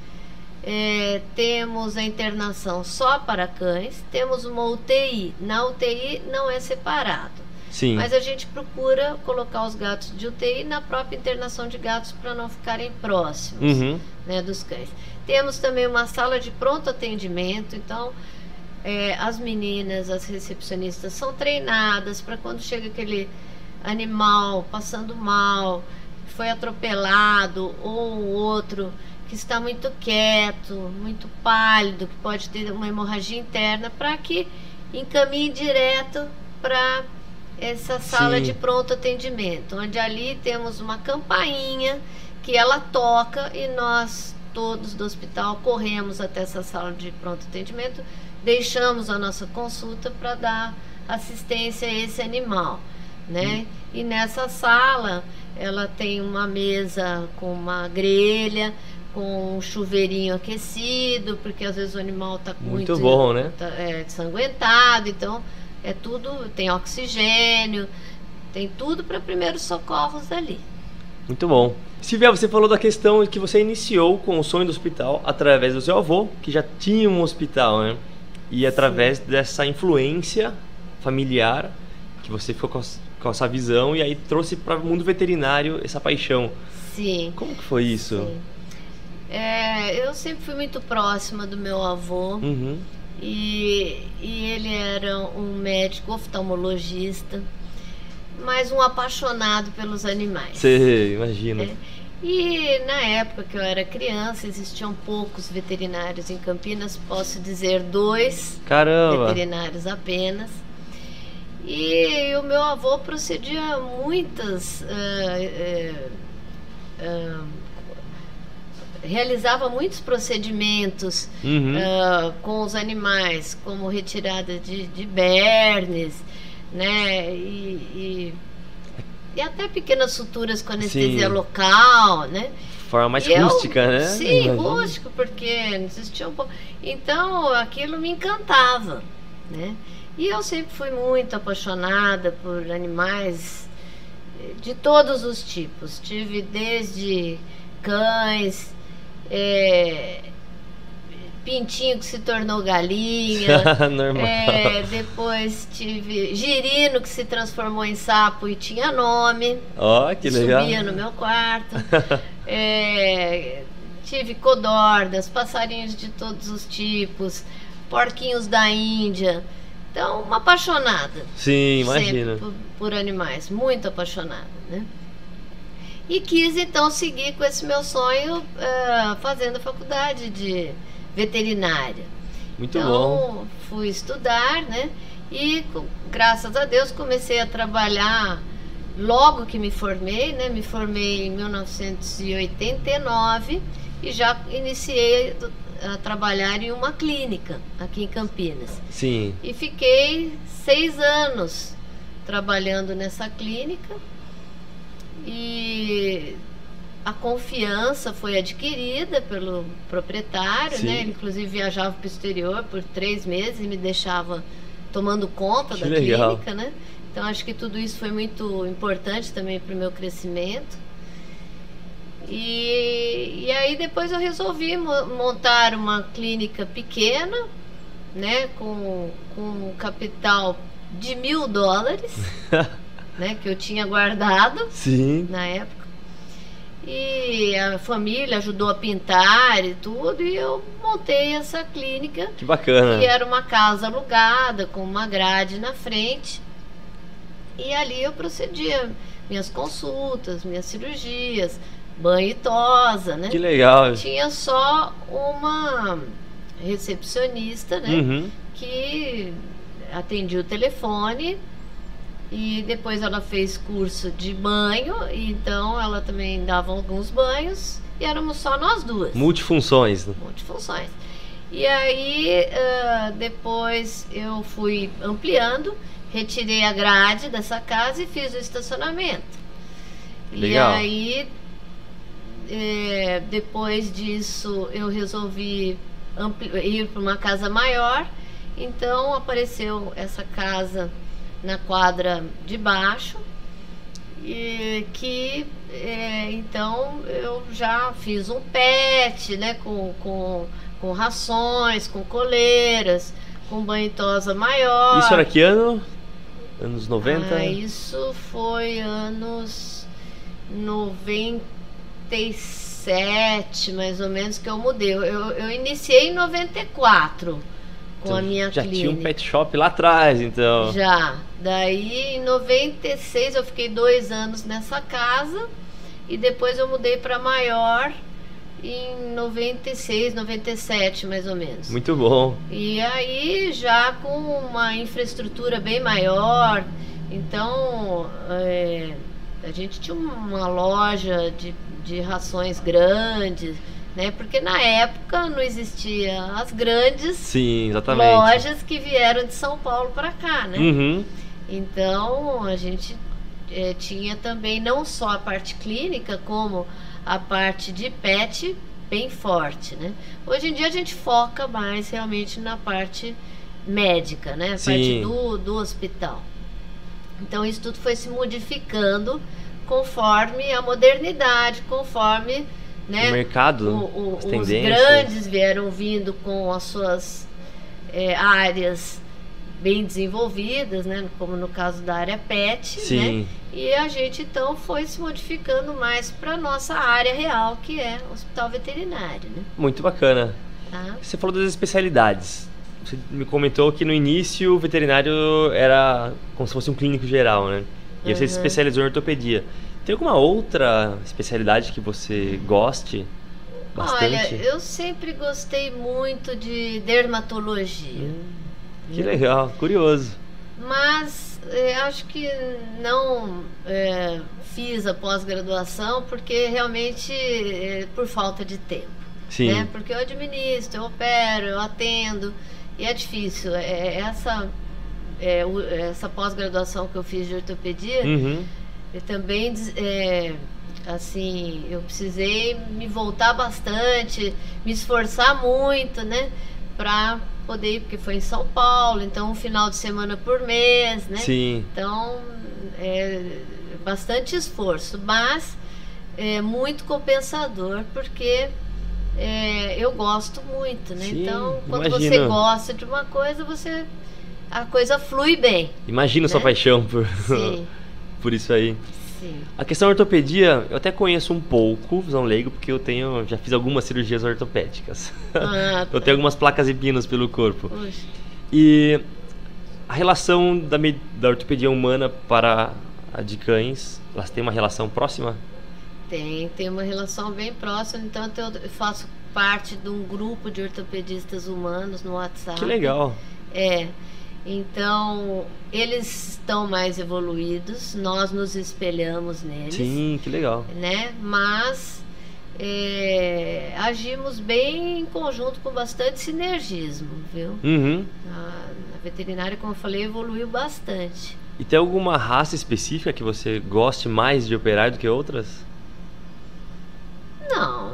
[SPEAKER 2] Temos a internação só para cães. Temos uma UTI. Na UTI não é separado.
[SPEAKER 1] Sim.
[SPEAKER 2] Mas a gente procura colocar os gatos de UTI na própria internação de gatos para não ficarem próximos,
[SPEAKER 1] Uhum.
[SPEAKER 2] né, dos cães. Temos também uma sala de pronto atendimento, então as meninas, as recepcionistas são treinadas para quando chega aquele animal passando mal, que foi atropelado, ou um outro que está muito quieto, muito pálido, que pode ter uma hemorragia interna, para que encaminhe direto para essa sala
[SPEAKER 1] Sim.
[SPEAKER 2] de pronto atendimento, onde ali temos uma campainha que ela toca e nós todos do hospital corremos até essa sala de pronto atendimento, deixamos a nossa consulta para dar assistência a esse animal, né? E nessa sala ela tem uma mesa com uma grelha, com um chuveirinho aquecido, porque às vezes o animal está
[SPEAKER 1] Muito bom, né?
[SPEAKER 2] ensanguentado, então tudo, tem oxigênio, tem tudo para primeiros socorros ali.
[SPEAKER 1] Muito bom. Silvia, você falou da questão que você iniciou com o sonho do hospital através do seu avô, que já tinha um hospital, né? E através dessa influência familiar, que você ficou com essa visão e aí trouxe para o mundo veterinário essa paixão.
[SPEAKER 2] Sim.
[SPEAKER 1] Como que foi isso?
[SPEAKER 2] Sim. Eu sempre fui muito próxima do meu avô.
[SPEAKER 1] Uhum.
[SPEAKER 2] E ele era um médico oftalmologista, mas um apaixonado pelos animais.
[SPEAKER 1] Você imagina.
[SPEAKER 2] E na época que eu era criança, existiam poucos veterinários em Campinas, posso dizer 2
[SPEAKER 1] Caramba.
[SPEAKER 2] veterinários apenas. E o meu avô procedia muitas... realizava muitos procedimentos com os animais, como retirada de bernes, né? e até pequenas suturas com anestesia
[SPEAKER 1] Sim.
[SPEAKER 2] local, né?
[SPEAKER 1] Forma mais
[SPEAKER 2] E
[SPEAKER 1] rústica, né?
[SPEAKER 2] Sim,
[SPEAKER 1] Imagino.
[SPEAKER 2] rústico, porque não existia um pouco. Então aquilo me encantava, né? E eu sempre fui muito apaixonada por animais de todos os tipos. Tive desde cães, pintinho que se tornou galinha,
[SPEAKER 1] Normal.
[SPEAKER 2] depois tive girino que se transformou em sapo e tinha nome.
[SPEAKER 1] Ó, que legal.
[SPEAKER 2] Subia no meu quarto. Tive codornas, passarinhos de todos os tipos, porquinhos da Índia. Então, uma apaixonada.
[SPEAKER 1] Sim, imagina.
[SPEAKER 2] Sempre por animais, muito apaixonada, né? E quis então seguir com esse meu sonho, fazendo a faculdade de veterinária.
[SPEAKER 1] Muito
[SPEAKER 2] então,
[SPEAKER 1] bom.
[SPEAKER 2] fui estudar, né? E graças a Deus comecei a trabalhar logo que me formei, né? Me formei em 1989 e já iniciei a trabalhar em uma clínica aqui em Campinas.
[SPEAKER 1] Sim.
[SPEAKER 2] E fiquei 6 anos trabalhando nessa clínica e a confiança foi adquirida pelo proprietário,
[SPEAKER 1] Sim.
[SPEAKER 2] né? Ele inclusive viajava para o exterior por 3 meses e me deixava tomando conta
[SPEAKER 1] Que
[SPEAKER 2] da
[SPEAKER 1] legal.
[SPEAKER 2] clínica, né? Então acho que tudo isso foi muito importante também para o meu crescimento. E aí depois eu resolvi montar uma clínica pequena, né? Com um capital de $1.000, né? Que eu tinha guardado
[SPEAKER 1] Sim.
[SPEAKER 2] na época. E a família ajudou a pintar e tudo, e eu montei essa clínica,
[SPEAKER 1] Que bacana.
[SPEAKER 2] que era uma casa alugada, com uma grade na frente. E ali eu procedia minhas consultas, minhas cirurgias, banho e tosa, né?
[SPEAKER 1] Que legal.
[SPEAKER 2] Tinha só uma recepcionista, né?
[SPEAKER 1] Uhum.
[SPEAKER 2] Que atendia o telefone. E depois ela fez curso de banho, e então ela também dava alguns banhos, e éramos só nós duas.
[SPEAKER 1] Multifunções.
[SPEAKER 2] Multifunções. E aí, depois eu fui ampliando, retirei a grade dessa casa e fiz o estacionamento.
[SPEAKER 1] Legal.
[SPEAKER 2] E aí, depois disso, eu resolvi ir para uma casa maior, então apareceu essa casa na quadra de baixo, e que então eu já fiz um pet, né, com rações, com coleiras, com banho e tosa maior.
[SPEAKER 1] Isso era que ano? Anos 90?
[SPEAKER 2] Isso foi anos 97, mais ou menos, que eu mudei. Eu iniciei em 94 com
[SPEAKER 1] Então,
[SPEAKER 2] a minha
[SPEAKER 1] já
[SPEAKER 2] clínica.
[SPEAKER 1] tinha um pet shop lá atrás, então.
[SPEAKER 2] Já. Daí, em 96, eu fiquei 2 anos nessa casa. E depois eu mudei para maior em 96, 97, mais ou menos.
[SPEAKER 1] Muito bom.
[SPEAKER 2] E aí, já com uma infraestrutura bem maior. Então, a gente tinha uma loja de rações grandes, né? Porque na época não existia as grandes
[SPEAKER 1] Sim, exatamente.
[SPEAKER 2] lojas que vieram de São Paulo para cá, né?
[SPEAKER 1] Uhum.
[SPEAKER 2] Então a gente tinha também não só a parte clínica, como a parte de pet bem forte, né? Hoje em dia a gente foca mais realmente na parte médica, né? A
[SPEAKER 1] Sim.
[SPEAKER 2] parte do hospital. Então isso tudo foi se modificando conforme a modernidade, conforme, né,
[SPEAKER 1] O mercado, as
[SPEAKER 2] os
[SPEAKER 1] tendências.
[SPEAKER 2] grandes vieram vindo com as suas áreas bem desenvolvidas, né, como no caso da área pet,
[SPEAKER 1] Sim.
[SPEAKER 2] né, e a gente então foi se modificando mais para nossa área real, que é o hospital veterinário, né?
[SPEAKER 1] Muito bacana.
[SPEAKER 2] Tá?
[SPEAKER 1] Você falou das especialidades. Você me comentou que no início o veterinário era como se fosse um clínico geral, né? E você se especializou em ortopedia. Tem alguma outra especialidade que você goste bastante?
[SPEAKER 2] Olha, eu sempre gostei muito de dermatologia.
[SPEAKER 1] Que legal, curioso.
[SPEAKER 2] Mas acho que não fiz a pós-graduação porque realmente por falta de tempo.
[SPEAKER 1] Sim.
[SPEAKER 2] Né? Porque eu administro, eu opero, eu atendo e é difícil. Essa pós-graduação que eu fiz de ortopedia,
[SPEAKER 1] Uhum.
[SPEAKER 2] E também, assim, eu precisei me voltar bastante, me esforçar muito, né? Pra poder ir, porque foi em São Paulo, então um final de semana por mês, né?
[SPEAKER 1] Sim.
[SPEAKER 2] Então, bastante esforço, mas é muito compensador, porque eu gosto muito, né?
[SPEAKER 1] Sim,
[SPEAKER 2] Então, quando
[SPEAKER 1] imagino.
[SPEAKER 2] você gosta de uma coisa, a coisa flui bem.
[SPEAKER 1] Imagina sua
[SPEAKER 2] né?
[SPEAKER 1] paixão por,
[SPEAKER 2] Sim,
[SPEAKER 1] por isso aí.
[SPEAKER 2] sim.
[SPEAKER 1] A questão da ortopedia, eu até conheço um pouco, visão leigo, porque já fiz algumas cirurgias ortopédicas.
[SPEAKER 2] Ah,
[SPEAKER 1] Eu tenho algumas placas e pinos pelo corpo.
[SPEAKER 2] Puxa.
[SPEAKER 1] E a relação da ortopedia humana para a de cães, elas têm uma relação próxima?
[SPEAKER 2] Tem uma relação bem próxima, então eu faço parte de um grupo de ortopedistas humanos no WhatsApp.
[SPEAKER 1] Que legal.
[SPEAKER 2] Então, eles estão mais evoluídos, nós nos espelhamos neles.
[SPEAKER 1] Sim, que legal.
[SPEAKER 2] Né? Mas agimos bem em conjunto, com bastante sinergismo, viu?
[SPEAKER 1] Uhum.
[SPEAKER 2] A veterinária, como eu falei, evoluiu bastante.
[SPEAKER 1] E tem alguma raça específica que você goste mais de operar do que outras?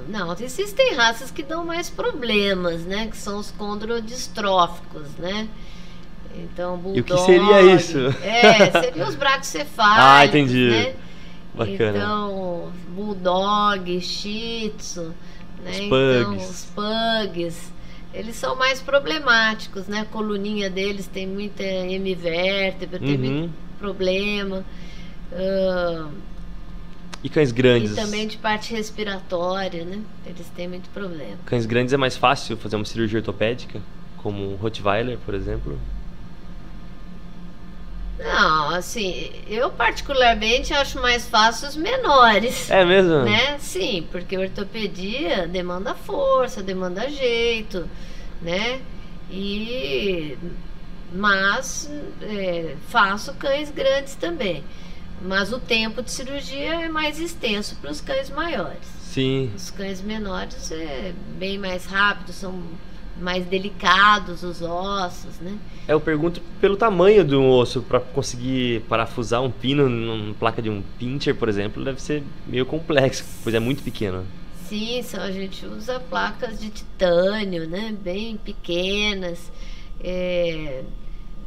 [SPEAKER 2] Não, existem raças que dão mais problemas, né? Que são os condrodistróficos, né? Então, bulldog...
[SPEAKER 1] E o que seria isso?
[SPEAKER 2] Seriam os braquicefálicos,
[SPEAKER 1] Ah, entendi.
[SPEAKER 2] né?
[SPEAKER 1] Bacana.
[SPEAKER 2] Então, bulldog, shih tzu, né?
[SPEAKER 1] Os
[SPEAKER 2] Então,
[SPEAKER 1] pugs.
[SPEAKER 2] os pugs, eles são mais problemáticos, né? A coluninha deles tem muita hemivértebra, tem muito problema.
[SPEAKER 1] E cães grandes?
[SPEAKER 2] E também de parte respiratória, né? Eles têm muito problema.
[SPEAKER 1] Cães grandes é mais fácil fazer uma cirurgia ortopédica? Como um Rottweiler, por exemplo?
[SPEAKER 2] Não, assim, eu particularmente acho mais fácil os menores.
[SPEAKER 1] É mesmo?
[SPEAKER 2] Né? Sim, porque ortopedia demanda força, demanda jeito, né? Mas faço cães grandes também. Mas o tempo de cirurgia é mais extenso para os cães maiores.
[SPEAKER 1] Sim.
[SPEAKER 2] Os cães menores é bem mais rápido, são mais delicados os ossos, né?
[SPEAKER 1] Eu pergunto pelo tamanho do osso, para conseguir parafusar um pino numa placa de um pincher, por exemplo, deve ser meio complexo, pois é muito pequeno.
[SPEAKER 2] Sim, a gente usa placas de titânio, né? Bem pequenas,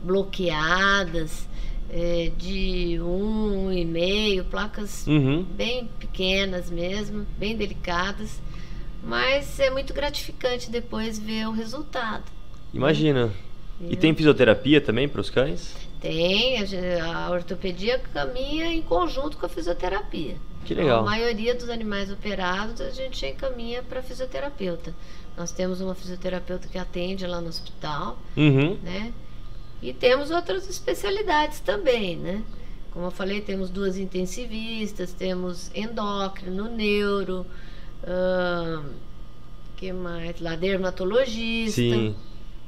[SPEAKER 2] bloqueadas, de 1,5, placas bem pequenas mesmo, bem delicadas. Mas é muito gratificante depois ver o resultado.
[SPEAKER 1] Imagina. E tem fisioterapia também para os cães?
[SPEAKER 2] Tem, a ortopedia caminha em conjunto com a fisioterapia.
[SPEAKER 1] Que legal.
[SPEAKER 2] A maioria dos animais operados a gente encaminha para fisioterapeuta. Nós temos uma fisioterapeuta que atende lá no hospital, né? E temos outras especialidades também, né? Como eu falei, temos 2 intensivistas, temos endócrino, neuro, que mais? Lá, dermatologista.
[SPEAKER 1] Sim.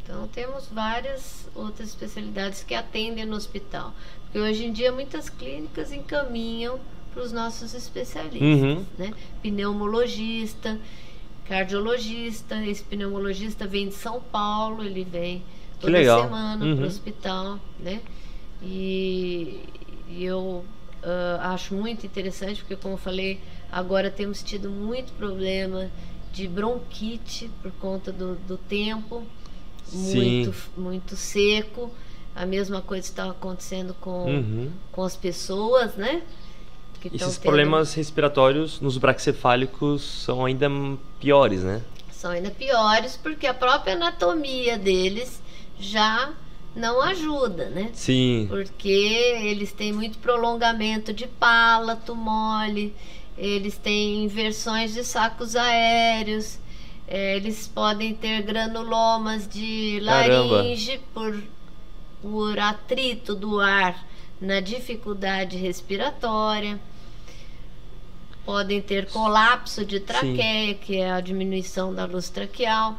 [SPEAKER 2] Então temos várias outras especialidades que atendem no hospital. Porque hoje em dia muitas clínicas encaminham para os nossos especialistas, né? Pneumologista, cardiologista. Esse pneumologista vem de São Paulo, ele vem toda semana para o hospital, né? E eu acho muito interessante, porque como eu falei, agora temos tido muito problema de bronquite por conta do tempo muito seco. A mesma coisa está acontecendo com as pessoas, né?
[SPEAKER 1] Esses problemas respiratórios nos braquicefálicos são ainda piores, né?
[SPEAKER 2] São ainda piores porque a própria anatomia deles já não ajuda, né?
[SPEAKER 1] Sim.
[SPEAKER 2] Porque eles têm muito prolongamento de palato mole, eles têm inversões de sacos aéreos, eles podem ter granulomas de laringe por atrito do ar na dificuldade respiratória. Podem ter colapso de traqueia, que é a diminuição da luz traqueal.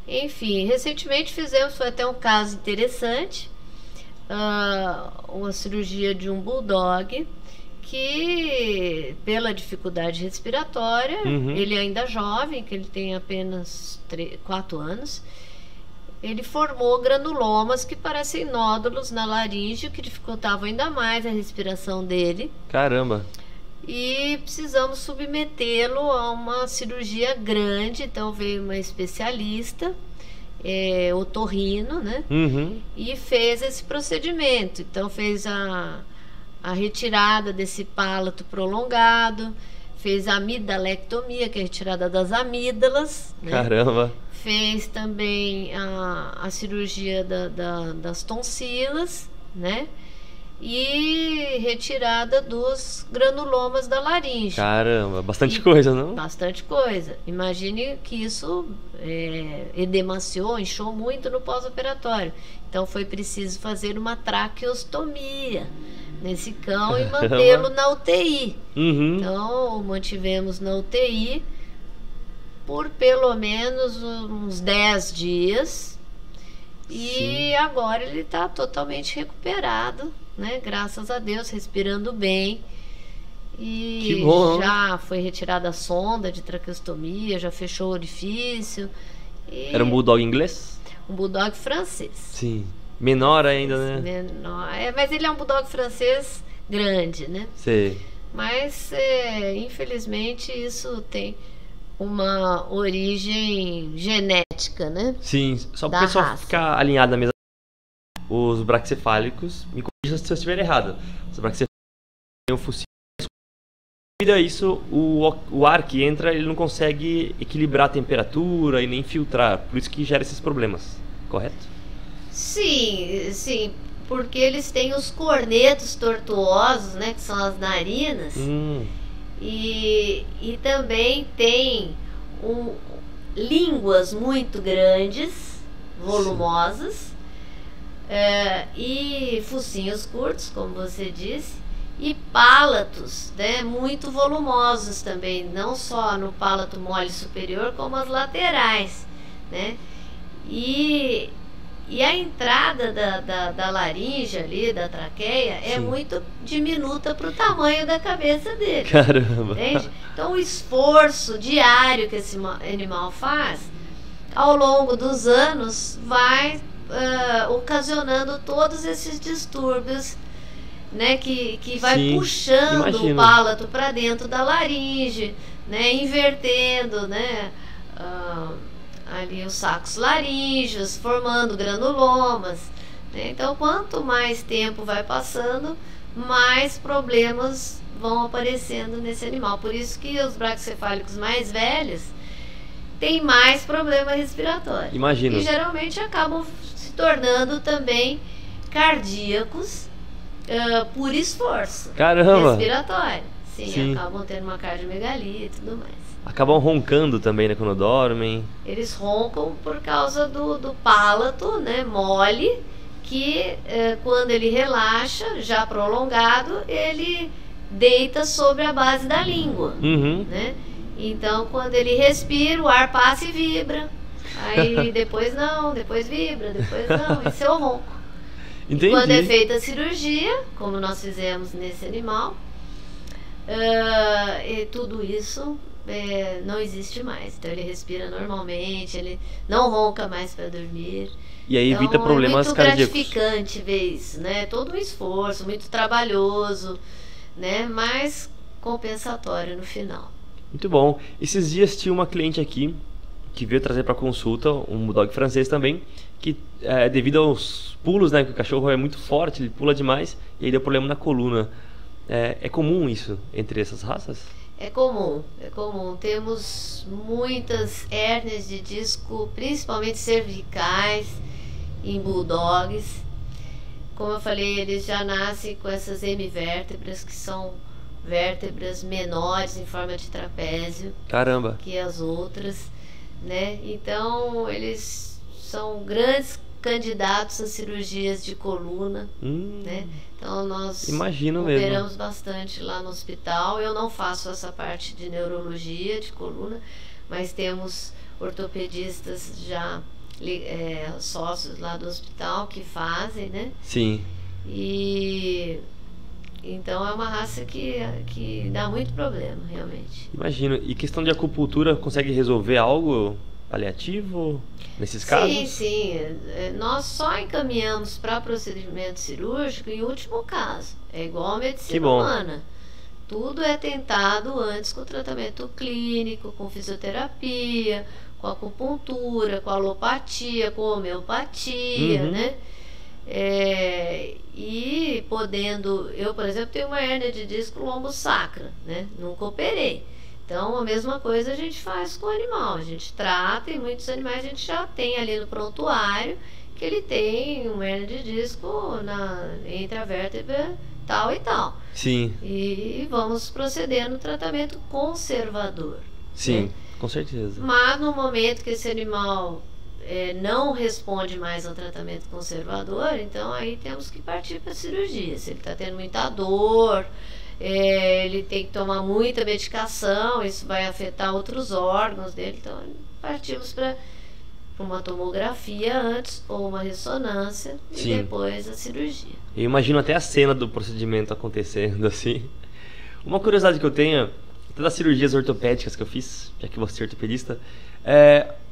[SPEAKER 2] Enfim, recentemente foi até um caso interessante, uma cirurgia de um bulldog que, pela dificuldade respiratória, ele ainda jovem, que ele tem apenas 4 anos, ele formou granulomas que parecem nódulos na laringe, que dificultavam ainda mais a respiração dele.
[SPEAKER 1] Caramba.
[SPEAKER 2] E precisamos submetê-lo a uma cirurgia grande. Então veio uma especialista, otorrino, né?
[SPEAKER 1] Uhum.
[SPEAKER 2] E fez esse procedimento. Então fez a retirada desse palato prolongado, fez a amidalectomia, que é a retirada das amígdalas, né?
[SPEAKER 1] Caramba.
[SPEAKER 2] Fez também a cirurgia das tonsilas, né? E retirada dos granulomas da laringe.
[SPEAKER 1] Caramba, bastante coisa, não?
[SPEAKER 2] Bastante coisa. Imagine que isso edemaciou, inchou muito no pós-operatório. Então foi preciso fazer uma traqueostomia nesse cão e mantê-lo na UTI.
[SPEAKER 1] Uhum.
[SPEAKER 2] Então mantivemos na UTI por pelo menos uns 10 dias. E
[SPEAKER 1] Sim.
[SPEAKER 2] agora ele está totalmente recuperado, né? Graças a Deus, respirando bem. E
[SPEAKER 1] que bom.
[SPEAKER 2] Já foi retirada a sonda de traqueostomia, já fechou o orifício.
[SPEAKER 1] Era um bulldog inglês?
[SPEAKER 2] Um bulldog francês.
[SPEAKER 1] Sim. Menor ainda, né?
[SPEAKER 2] Menor. Mas ele é um bulldog francês grande, né?
[SPEAKER 1] Sei.
[SPEAKER 2] Mas, infelizmente, isso tem uma origem genética, né?
[SPEAKER 1] Sim, só para
[SPEAKER 2] Da
[SPEAKER 1] o pessoal
[SPEAKER 2] raça.
[SPEAKER 1] ficar alinhado na mesa. Os braquicefálicos, me corrija se eu estiver errado. Os braquicefálicos têm um focinho. Devido a isso, o ar que entra, ele não consegue equilibrar a temperatura e nem filtrar. Por isso que gera esses problemas, correto?
[SPEAKER 2] Sim, sim. Porque eles têm os cornetos tortuosos, né? Que são as narinas. E também tem línguas muito grandes, volumosas, e focinhos curtos, como você disse, e pálatos, né, muito volumosos também, não só no pálato mole superior, como as laterais, né? E a entrada da laringe ali, da traqueia, é muito diminuta para o tamanho da cabeça dele.
[SPEAKER 1] Caramba!
[SPEAKER 2] Entende? Então o esforço diário que esse animal faz, ao longo dos anos, vai ocasionando todos esses distúrbios, né, que vai puxando
[SPEAKER 1] imagino.
[SPEAKER 2] O palato para dentro da laringe, né, invertendo, né, ali os sacos laríngeos, formando granulomas, né? Então quanto mais tempo vai passando, mais problemas vão aparecendo nesse animal. Por isso que os braquicefálicos mais velhos têm mais problema respiratório.
[SPEAKER 1] Imagino.
[SPEAKER 2] E geralmente acabam se tornando também cardíacos por esforço.
[SPEAKER 1] Caramba!
[SPEAKER 2] Respiratório. Sim, acabam tendo uma cardiomegalia e tudo mais.
[SPEAKER 1] Acabam roncando também, né, quando dormem.
[SPEAKER 2] Eles roncam por causa do palato, né, mole, que quando ele relaxa, já prolongado, ele deita sobre a base da língua, né? Então, quando ele respira, o ar passa e vibra. Aí depois não, depois vibra, depois não. Esse é o ronco.
[SPEAKER 1] Entendi.
[SPEAKER 2] E quando é feita a cirurgia, como nós fizemos nesse animal, e tudo isso não existe mais. Então ele respira normalmente, ele não ronca mais para dormir.
[SPEAKER 1] E aí evita problemas cardíacos.
[SPEAKER 2] É muito gratificante ver isso, né? Todo um esforço, muito trabalhoso, né? Mas compensatório no final.
[SPEAKER 1] Muito bom. Esses dias tinha uma cliente aqui que veio trazer para consulta um bulldog francês também, que devido aos pulos, né, que o cachorro é muito forte, ele pula demais e aí deu problema na coluna. É comum isso entre essas raças?
[SPEAKER 2] É comum, é comum. Temos muitas hérnias de disco, principalmente cervicais, em bulldogs. Como eu falei, eles já nascem com essas hemivértebras, que são vértebras menores em forma de trapézio.
[SPEAKER 1] Caramba!
[SPEAKER 2] Que as outras, né? Então, eles são grandes candidatos a cirurgias de coluna, né? Então nós operamos bastante lá no hospital. Eu não faço essa parte de neurologia de coluna, mas temos ortopedistas já sócios lá do hospital que fazem, né?
[SPEAKER 1] Sim.
[SPEAKER 2] E então é uma raça que dá muito problema, realmente.
[SPEAKER 1] Imagino. E questão de acupuntura, consegue resolver algo? paliativo nesses casos?
[SPEAKER 2] Sim. Nós só encaminhamos para procedimento cirúrgico em último caso. É igual a medicina humana. Tudo é tentado antes com tratamento clínico, com fisioterapia, com acupuntura, com alopatia, com homeopatia, né? E podendo... Eu, por exemplo, tenho uma hérnia de disco lombo-sacra, né? Nunca operei. Então, a mesma coisa a gente faz com o animal. A gente trata, e muitos animais a gente já tem ali no prontuário que ele tem uma hérnia de disco entre a vértebra tal e tal.
[SPEAKER 1] Sim.
[SPEAKER 2] E vamos proceder no tratamento conservador.
[SPEAKER 1] Sim,
[SPEAKER 2] né?
[SPEAKER 1] Com certeza.
[SPEAKER 2] Mas no momento que esse animal não responde mais ao tratamento conservador, então aí temos que partir para a cirurgia. Se ele está tendo muita dor, ele tem que tomar muita medicação, isso vai afetar outros órgãos dele, então partimos para uma tomografia antes ou uma ressonância e depois a cirurgia.
[SPEAKER 1] Eu imagino até a cena do procedimento acontecendo assim. Uma curiosidade que eu tenho, até das cirurgias ortopédicas que eu fiz, já que você é ortopedista,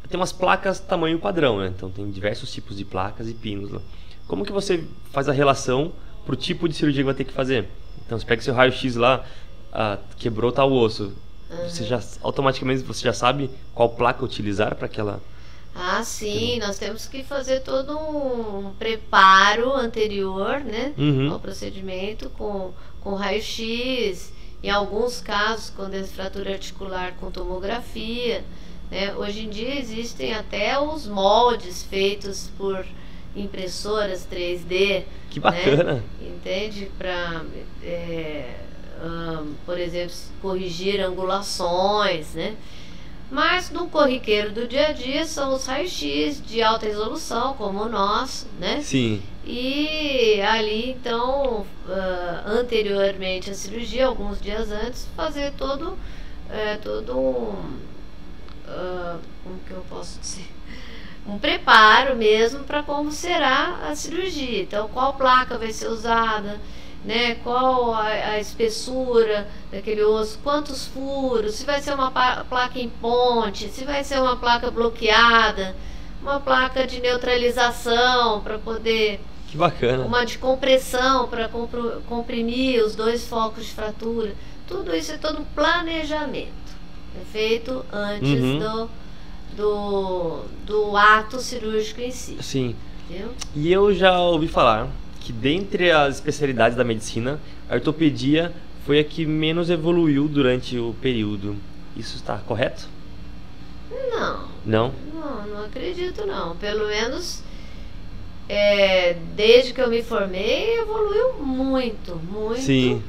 [SPEAKER 1] tem umas placas tamanho padrão, né? Então tem diversos tipos de placas e pinos lá. Como que você faz a relação pro tipo de cirurgia que vai ter que fazer? Então você pega seu raio-x lá, quebrou tal osso, você já automaticamente você já sabe qual placa utilizar para aquela...
[SPEAKER 2] Sim, nós temos que fazer todo um preparo anterior, né, ao procedimento com raio-x, em alguns casos quando é fratura articular com tomografia, né. Hoje em dia existem até os moldes feitos por impressoras 3D.
[SPEAKER 1] Que bacana!
[SPEAKER 2] Né, entende? Para, por exemplo, corrigir angulações, né. Mas no corriqueiro do dia a dia são os raios-x de alta resolução, como o nosso, né?
[SPEAKER 1] Sim.
[SPEAKER 2] E ali, então, anteriormente à cirurgia, alguns dias antes, fazer todo como que eu posso dizer? Um preparo mesmo para como será a cirurgia. Então, qual placa vai ser usada, né? Qual a espessura daquele osso, quantos furos, se vai ser uma placa em ponte, se vai ser uma placa bloqueada, uma placa de neutralização para poder...
[SPEAKER 1] Que bacana! Uma
[SPEAKER 2] de compressão para comprimir os dois focos de fratura. Tudo isso é todo um planejamento. É feito antes do ato cirúrgico em si.
[SPEAKER 1] Sim.
[SPEAKER 2] Entendeu?
[SPEAKER 1] E eu já ouvi falar que dentre as especialidades da medicina, a ortopedia foi a que menos evoluiu durante o período. Isso está correto?
[SPEAKER 2] Não.
[SPEAKER 1] Não?
[SPEAKER 2] Não acredito não. Pelo menos desde que eu me formei, evoluiu muito.
[SPEAKER 1] Sim.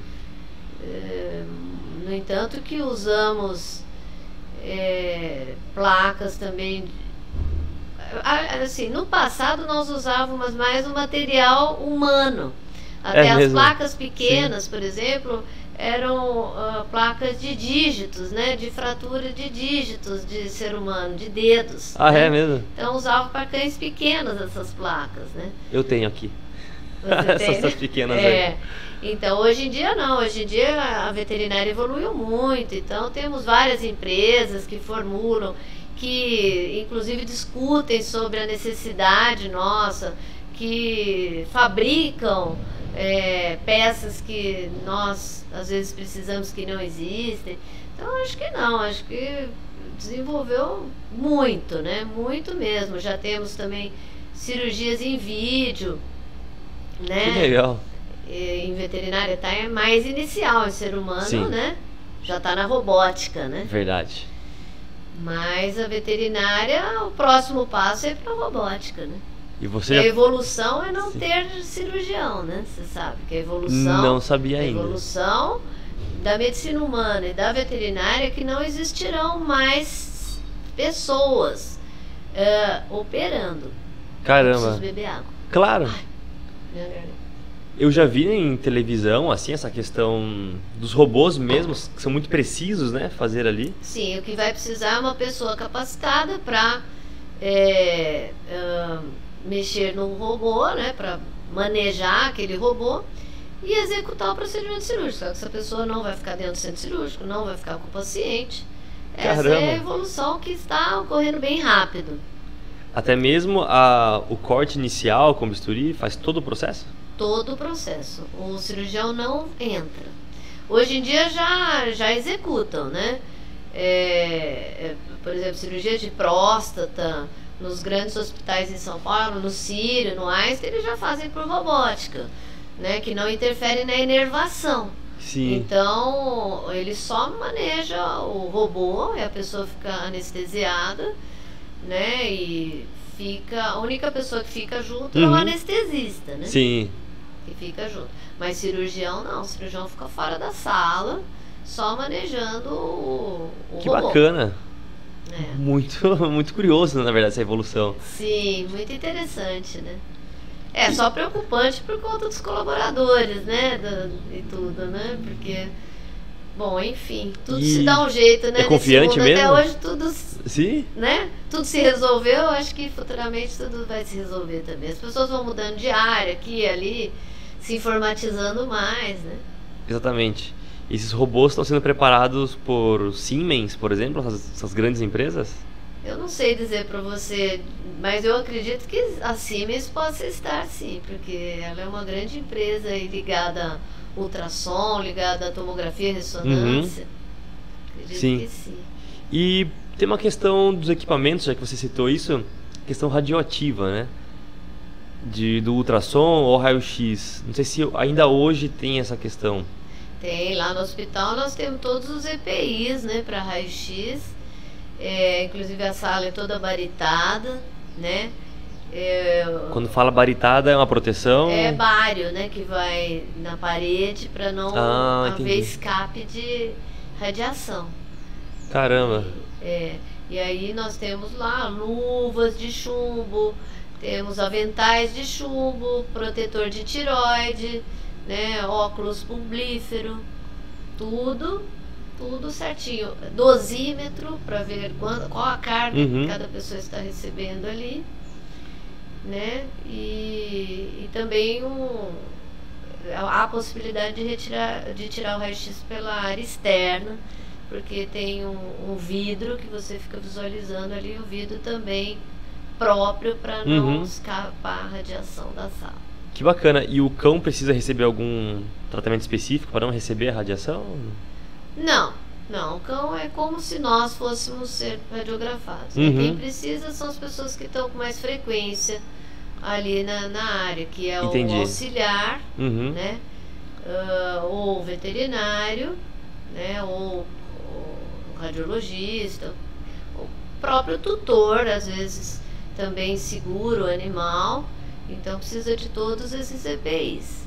[SPEAKER 2] No entanto que usamos placas também... Assim, no passado nós usávamos mais o material humano. Até as placas pequenas, por exemplo, eram placas de dígitos, né? De fratura de dígitos de ser humano, de dedos.
[SPEAKER 1] É mesmo?
[SPEAKER 2] Então usava para cães pequenos essas placas, né?
[SPEAKER 1] Eu tenho aqui.
[SPEAKER 2] Você tem,
[SPEAKER 1] essas pequenas aí.
[SPEAKER 2] Então, hoje em dia não. Hoje em dia a veterinária evoluiu muito. Então, temos várias empresas que formulam, que inclusive discutem sobre a necessidade nossa, que fabricam peças que nós às vezes precisamos que não existem. Então acho que não, acho que desenvolveu muito, né? Muito mesmo. Já temos também cirurgias em vídeo, né?
[SPEAKER 1] Que legal.
[SPEAKER 2] Em veterinária é mais inicial, em ser humano,
[SPEAKER 1] sim,
[SPEAKER 2] né? Já está na robótica, né?
[SPEAKER 1] Verdade.
[SPEAKER 2] Mas a veterinária, o próximo passo é ir para a robótica, né?
[SPEAKER 1] E você
[SPEAKER 2] a evolução é não ter cirurgião, né? Você sabe que a evolução...
[SPEAKER 1] Não sabia ainda.
[SPEAKER 2] A evolução da medicina humana e da veterinária é que não existirão mais pessoas operando.
[SPEAKER 1] Caramba.
[SPEAKER 2] Eu preciso beber água.
[SPEAKER 1] Claro.
[SPEAKER 2] Ai, minha garganta.
[SPEAKER 1] Eu já vi em televisão, assim, essa questão dos robôs mesmos, que são muito precisos, né, fazer ali.
[SPEAKER 2] Sim, o que vai precisar é uma pessoa capacitada para mexer no robô, né, para manejar aquele robô e executar o procedimento cirúrgico. Só que essa pessoa não vai ficar dentro do centro cirúrgico, não vai ficar com o paciente, Essa é a evolução que está ocorrendo bem rápido.
[SPEAKER 1] Até mesmo o corte inicial com bisturi faz todo o processo?
[SPEAKER 2] Todo o processo. O cirurgião não entra. Hoje em dia já executam, né? Por exemplo, cirurgia de próstata, nos grandes hospitais em São Paulo, no Sírio, no Einstein, eles já fazem por robótica, né? Que não interfere na inervação.
[SPEAKER 1] Sim.
[SPEAKER 2] Então, ele só maneja o robô e a pessoa fica anestesiada, né? E a única pessoa que fica junto é o anestesista, né?
[SPEAKER 1] Sim.
[SPEAKER 2] Que fica junto. Mas cirurgião não, o cirurgião fica fora da sala, só manejando o
[SPEAKER 1] que
[SPEAKER 2] robô.
[SPEAKER 1] Bacana. Muito curioso, na verdade, essa evolução.
[SPEAKER 2] Sim, muito interessante, né? Só preocupante por conta dos colaboradores, né? E tudo, né? Porque, bom, enfim, tudo se dá um jeito, né?
[SPEAKER 1] É confiante mesmo?
[SPEAKER 2] Até hoje tudo,
[SPEAKER 1] sim?
[SPEAKER 2] Né? Tudo se resolveu, acho que futuramente tudo vai se resolver também. As pessoas vão mudando de área aqui e ali, se informatizando mais, né?
[SPEAKER 1] Exatamente. Esses robôs estão sendo preparados por Siemens, por exemplo, essas grandes empresas?
[SPEAKER 2] Eu não sei dizer para você, mas eu acredito que a Siemens possa estar sim, porque ela é uma grande empresa aí ligada a ultrassom, ligada a tomografia e ressonância. Acredito que sim.
[SPEAKER 1] E tem uma questão dos equipamentos, já que você citou isso, questão radioativa, né? Do ultrassom ou raio-x. Não sei se ainda hoje tem essa questão.
[SPEAKER 2] Tem, lá no hospital nós temos todos os EPIs, né, para raio-x. Inclusive a sala é toda baritada, né?
[SPEAKER 1] Quando fala baritada é uma proteção?
[SPEAKER 2] É bário, né, que vai na parede para não haver escape de radiação.
[SPEAKER 1] Caramba!
[SPEAKER 2] E aí nós temos lá luvas de chumbo, temos aventais de chumbo, protetor de tireoide, né, óculos pulvífero, tudo certinho. Dosímetro para ver qual a carga que cada pessoa está recebendo ali, né? E também a possibilidade de tirar o raio-x pela área externa, porque tem um vidro que você fica visualizando ali, o vidro também próprio para não escapar a radiação da sala.
[SPEAKER 1] Que bacana. E o cão precisa receber algum tratamento específico para não receber a radiação?
[SPEAKER 2] Não. O cão é como se nós fôssemos ser radiografados. Quem precisa são as pessoas que estão com mais frequência ali na área, que é o auxiliar, né? Ou o veterinário, né? Ou o radiologista, o próprio tutor, às vezes também segura o animal. Então precisa de todos esses EPIs.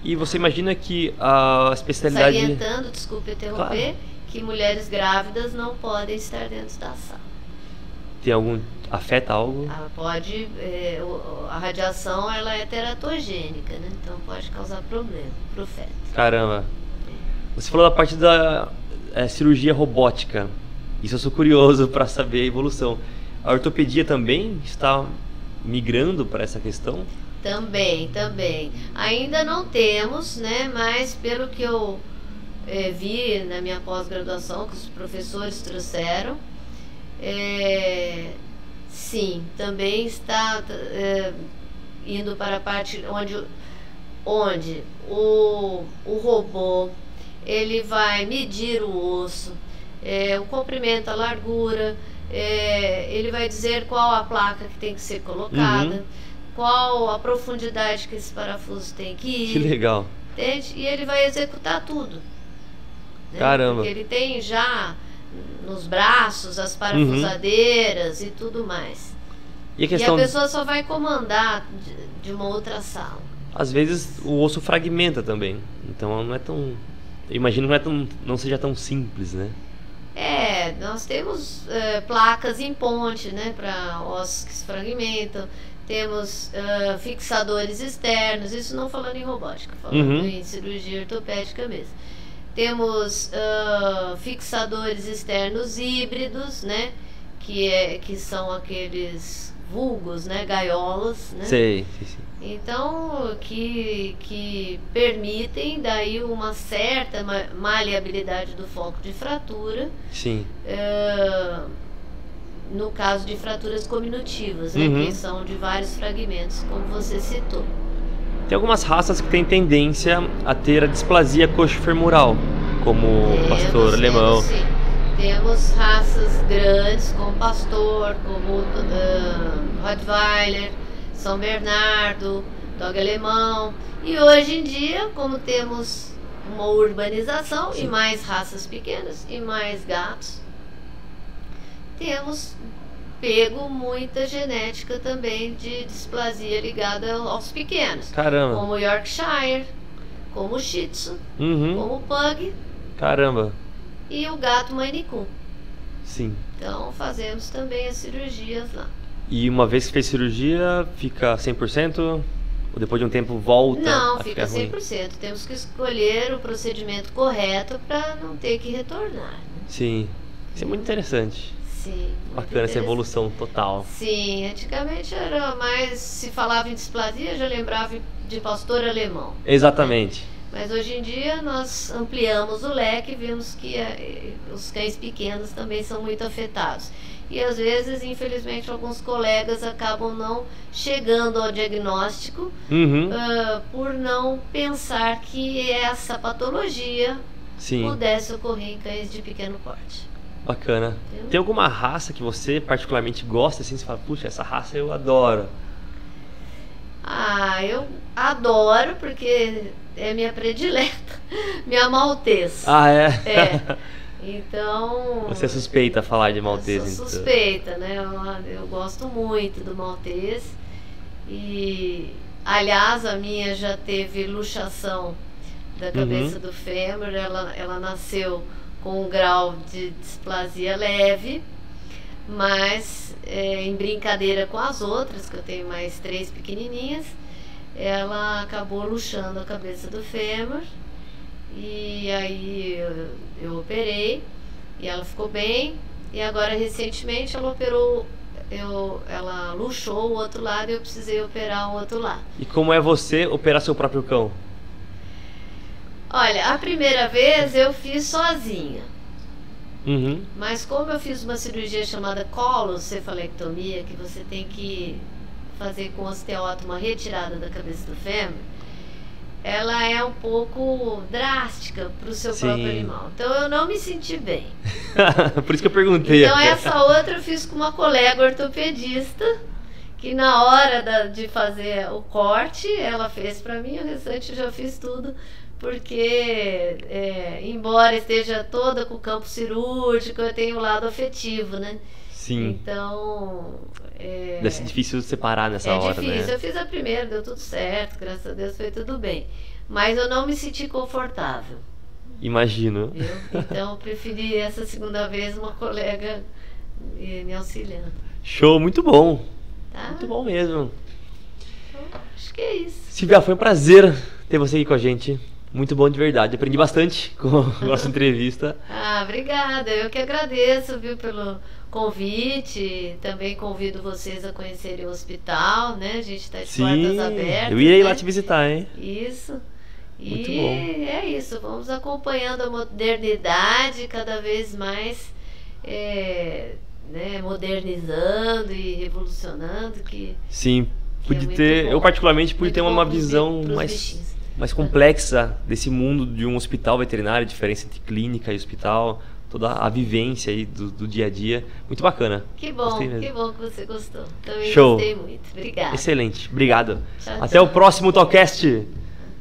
[SPEAKER 1] E você imagina que a especialidade...
[SPEAKER 2] Salientando, desculpe interromper, que mulheres grávidas não podem estar dentro da sala.
[SPEAKER 1] Afeta algo?
[SPEAKER 2] Pode, a radiação ela é teratogênica, né? Então pode causar problema para o feto.
[SPEAKER 1] Caramba. Você falou da parte da cirurgia robótica. Isso eu sou curioso para saber a evolução. A ortopedia também está migrando para essa questão?
[SPEAKER 2] Também. Ainda não temos, né? Mas pelo que eu vi na minha pós-graduação, que os professores trouxeram, sim, também está indo para a parte onde o robô ele vai medir o osso, o comprimento, a largura, ele vai dizer qual a placa que tem que ser colocada, qual a profundidade que esse parafuso tem que ir.
[SPEAKER 1] Que legal.
[SPEAKER 2] Entende? E ele vai executar tudo. Né?
[SPEAKER 1] Caramba.
[SPEAKER 2] Porque ele tem já nos braços as parafusadeiras e tudo mais.
[SPEAKER 1] E a
[SPEAKER 2] pessoa só vai comandar de uma outra sala.
[SPEAKER 1] Às vezes o osso fragmenta também. Então não é tão... Eu imagino que não seja tão simples, né?
[SPEAKER 2] Nós temos placas em ponte, né, para ossos que se fragmentam. Temos fixadores externos, isso não falando em robótica, falando em cirurgia ortopédica mesmo. Temos fixadores externos híbridos, né, que são aqueles vulgos, né, gaiolas, né?
[SPEAKER 1] Sei.
[SPEAKER 2] Então, que permitem daí uma certa maleabilidade do foco de fratura.
[SPEAKER 1] Sim.
[SPEAKER 2] No caso de fraturas cominutivas, né, que são de vários fragmentos, como você citou.
[SPEAKER 1] Tem algumas raças que têm tendência a ter a displasia coxofemoral, como o pastor alemão.
[SPEAKER 2] Sim. Temos raças grandes, como pastor, como Rottweiler, São Bernardo, Dog alemão. E hoje em dia, como temos uma urbanização e mais raças pequenas e mais gatos, temos pego muita genética também de displasia ligada aos pequenos.
[SPEAKER 1] Caramba.
[SPEAKER 2] Como Yorkshire, como Shih Tzu, como Pug.
[SPEAKER 1] Caramba.
[SPEAKER 2] E o gato Maine Coon.
[SPEAKER 1] Sim.
[SPEAKER 2] Então fazemos também as cirurgias lá.
[SPEAKER 1] E uma vez que fez cirurgia, fica 100%? Ou depois de um tempo volta?
[SPEAKER 2] Não,
[SPEAKER 1] a
[SPEAKER 2] fica
[SPEAKER 1] ficar
[SPEAKER 2] 100%.
[SPEAKER 1] ruim?
[SPEAKER 2] Temos que escolher o procedimento correto para não ter que retornar. Né?
[SPEAKER 1] Sim. Isso é muito interessante.
[SPEAKER 2] Sim.
[SPEAKER 1] Bacana essa evolução total.
[SPEAKER 2] Sim, antigamente era mais, se falava em displasia, já lembrava de pastor alemão.
[SPEAKER 1] Exatamente.
[SPEAKER 2] Mas hoje em dia nós ampliamos o leque e vimos que os cães pequenos também são muito afetados. E às vezes, infelizmente, alguns colegas acabam não chegando ao diagnóstico por não pensar que essa patologia pudesse ocorrer em cães de pequeno porte.
[SPEAKER 1] Bacana. Entendeu? Tem alguma raça que você particularmente gosta, assim, você fala, puxa, essa raça eu adoro?
[SPEAKER 2] Eu adoro porque é minha predileta, minha maltês.
[SPEAKER 1] Ah, é?
[SPEAKER 2] Então...
[SPEAKER 1] Você é suspeita a falar de maltês,
[SPEAKER 2] eu sou suspeita, né? Eu gosto muito do maltês. E, aliás, a minha já teve luxação da cabeça do fêmur. Ela nasceu com um grau de displasia leve, mas em brincadeira com as outras, que eu tenho mais 3 pequenininhas, ela acabou luxando a cabeça do fêmur. E aí eu operei e ela ficou bem. E agora recentemente ela operou, ela luxou o outro lado e eu precisei operar o outro lado.
[SPEAKER 1] E como é você operar seu próprio cão?
[SPEAKER 2] Olha, a primeira vez eu fiz sozinha. Mas como eu fiz uma cirurgia chamada colocefalectomia, que você tem que fazer com osteoto uma retirada da cabeça do fêmur, ela é um pouco drástica para o seu próprio animal. Então eu não me senti bem.
[SPEAKER 1] Por isso que eu perguntei.
[SPEAKER 2] Então essa outra eu fiz com uma colega ortopedista, que na hora de fazer o corte, ela fez para mim, o restante eu já fiz tudo, porque embora esteja toda com o campo cirúrgico, eu tenho o lado afetivo, né?
[SPEAKER 1] Sim.
[SPEAKER 2] Então...
[SPEAKER 1] deve ser difícil separar nessa hora,
[SPEAKER 2] né? É difícil.
[SPEAKER 1] né?
[SPEAKER 2] Eu fiz a primeira, deu tudo certo, graças a Deus foi tudo bem. Mas eu não me senti confortável.
[SPEAKER 1] Imagino.
[SPEAKER 2] Viu? Então eu preferi essa segunda vez uma colega me auxiliando.
[SPEAKER 1] Show, muito bom.
[SPEAKER 2] Tá?
[SPEAKER 1] Muito bom mesmo.
[SPEAKER 2] Então, acho que é isso.
[SPEAKER 1] Silvia, foi um prazer ter você aqui com a gente. Muito bom de verdade. Aprendi bastante com a nossa entrevista.
[SPEAKER 2] Obrigada. Eu que agradeço, viu, pelo convite. Também convido vocês a conhecerem o hospital, né? A gente está de portas abertas.
[SPEAKER 1] Eu irei lá te visitar, hein?
[SPEAKER 2] Isso.
[SPEAKER 1] Muito
[SPEAKER 2] e
[SPEAKER 1] bom.
[SPEAKER 2] É isso. Vamos acompanhando a modernidade cada vez mais, né, modernizando e revolucionando.
[SPEAKER 1] Sim. Pude ter, eu particularmente pude ter uma visão mais complexa desse mundo de um hospital veterinário, a diferença entre clínica e hospital, toda a vivência aí do dia a dia. Muito bacana.
[SPEAKER 2] Que bom que você gostou. Também
[SPEAKER 1] Show.
[SPEAKER 2] Gostei muito. Obrigada.
[SPEAKER 1] Excelente. Obrigado.
[SPEAKER 2] Tchau,
[SPEAKER 1] Até o próximo Talkcast.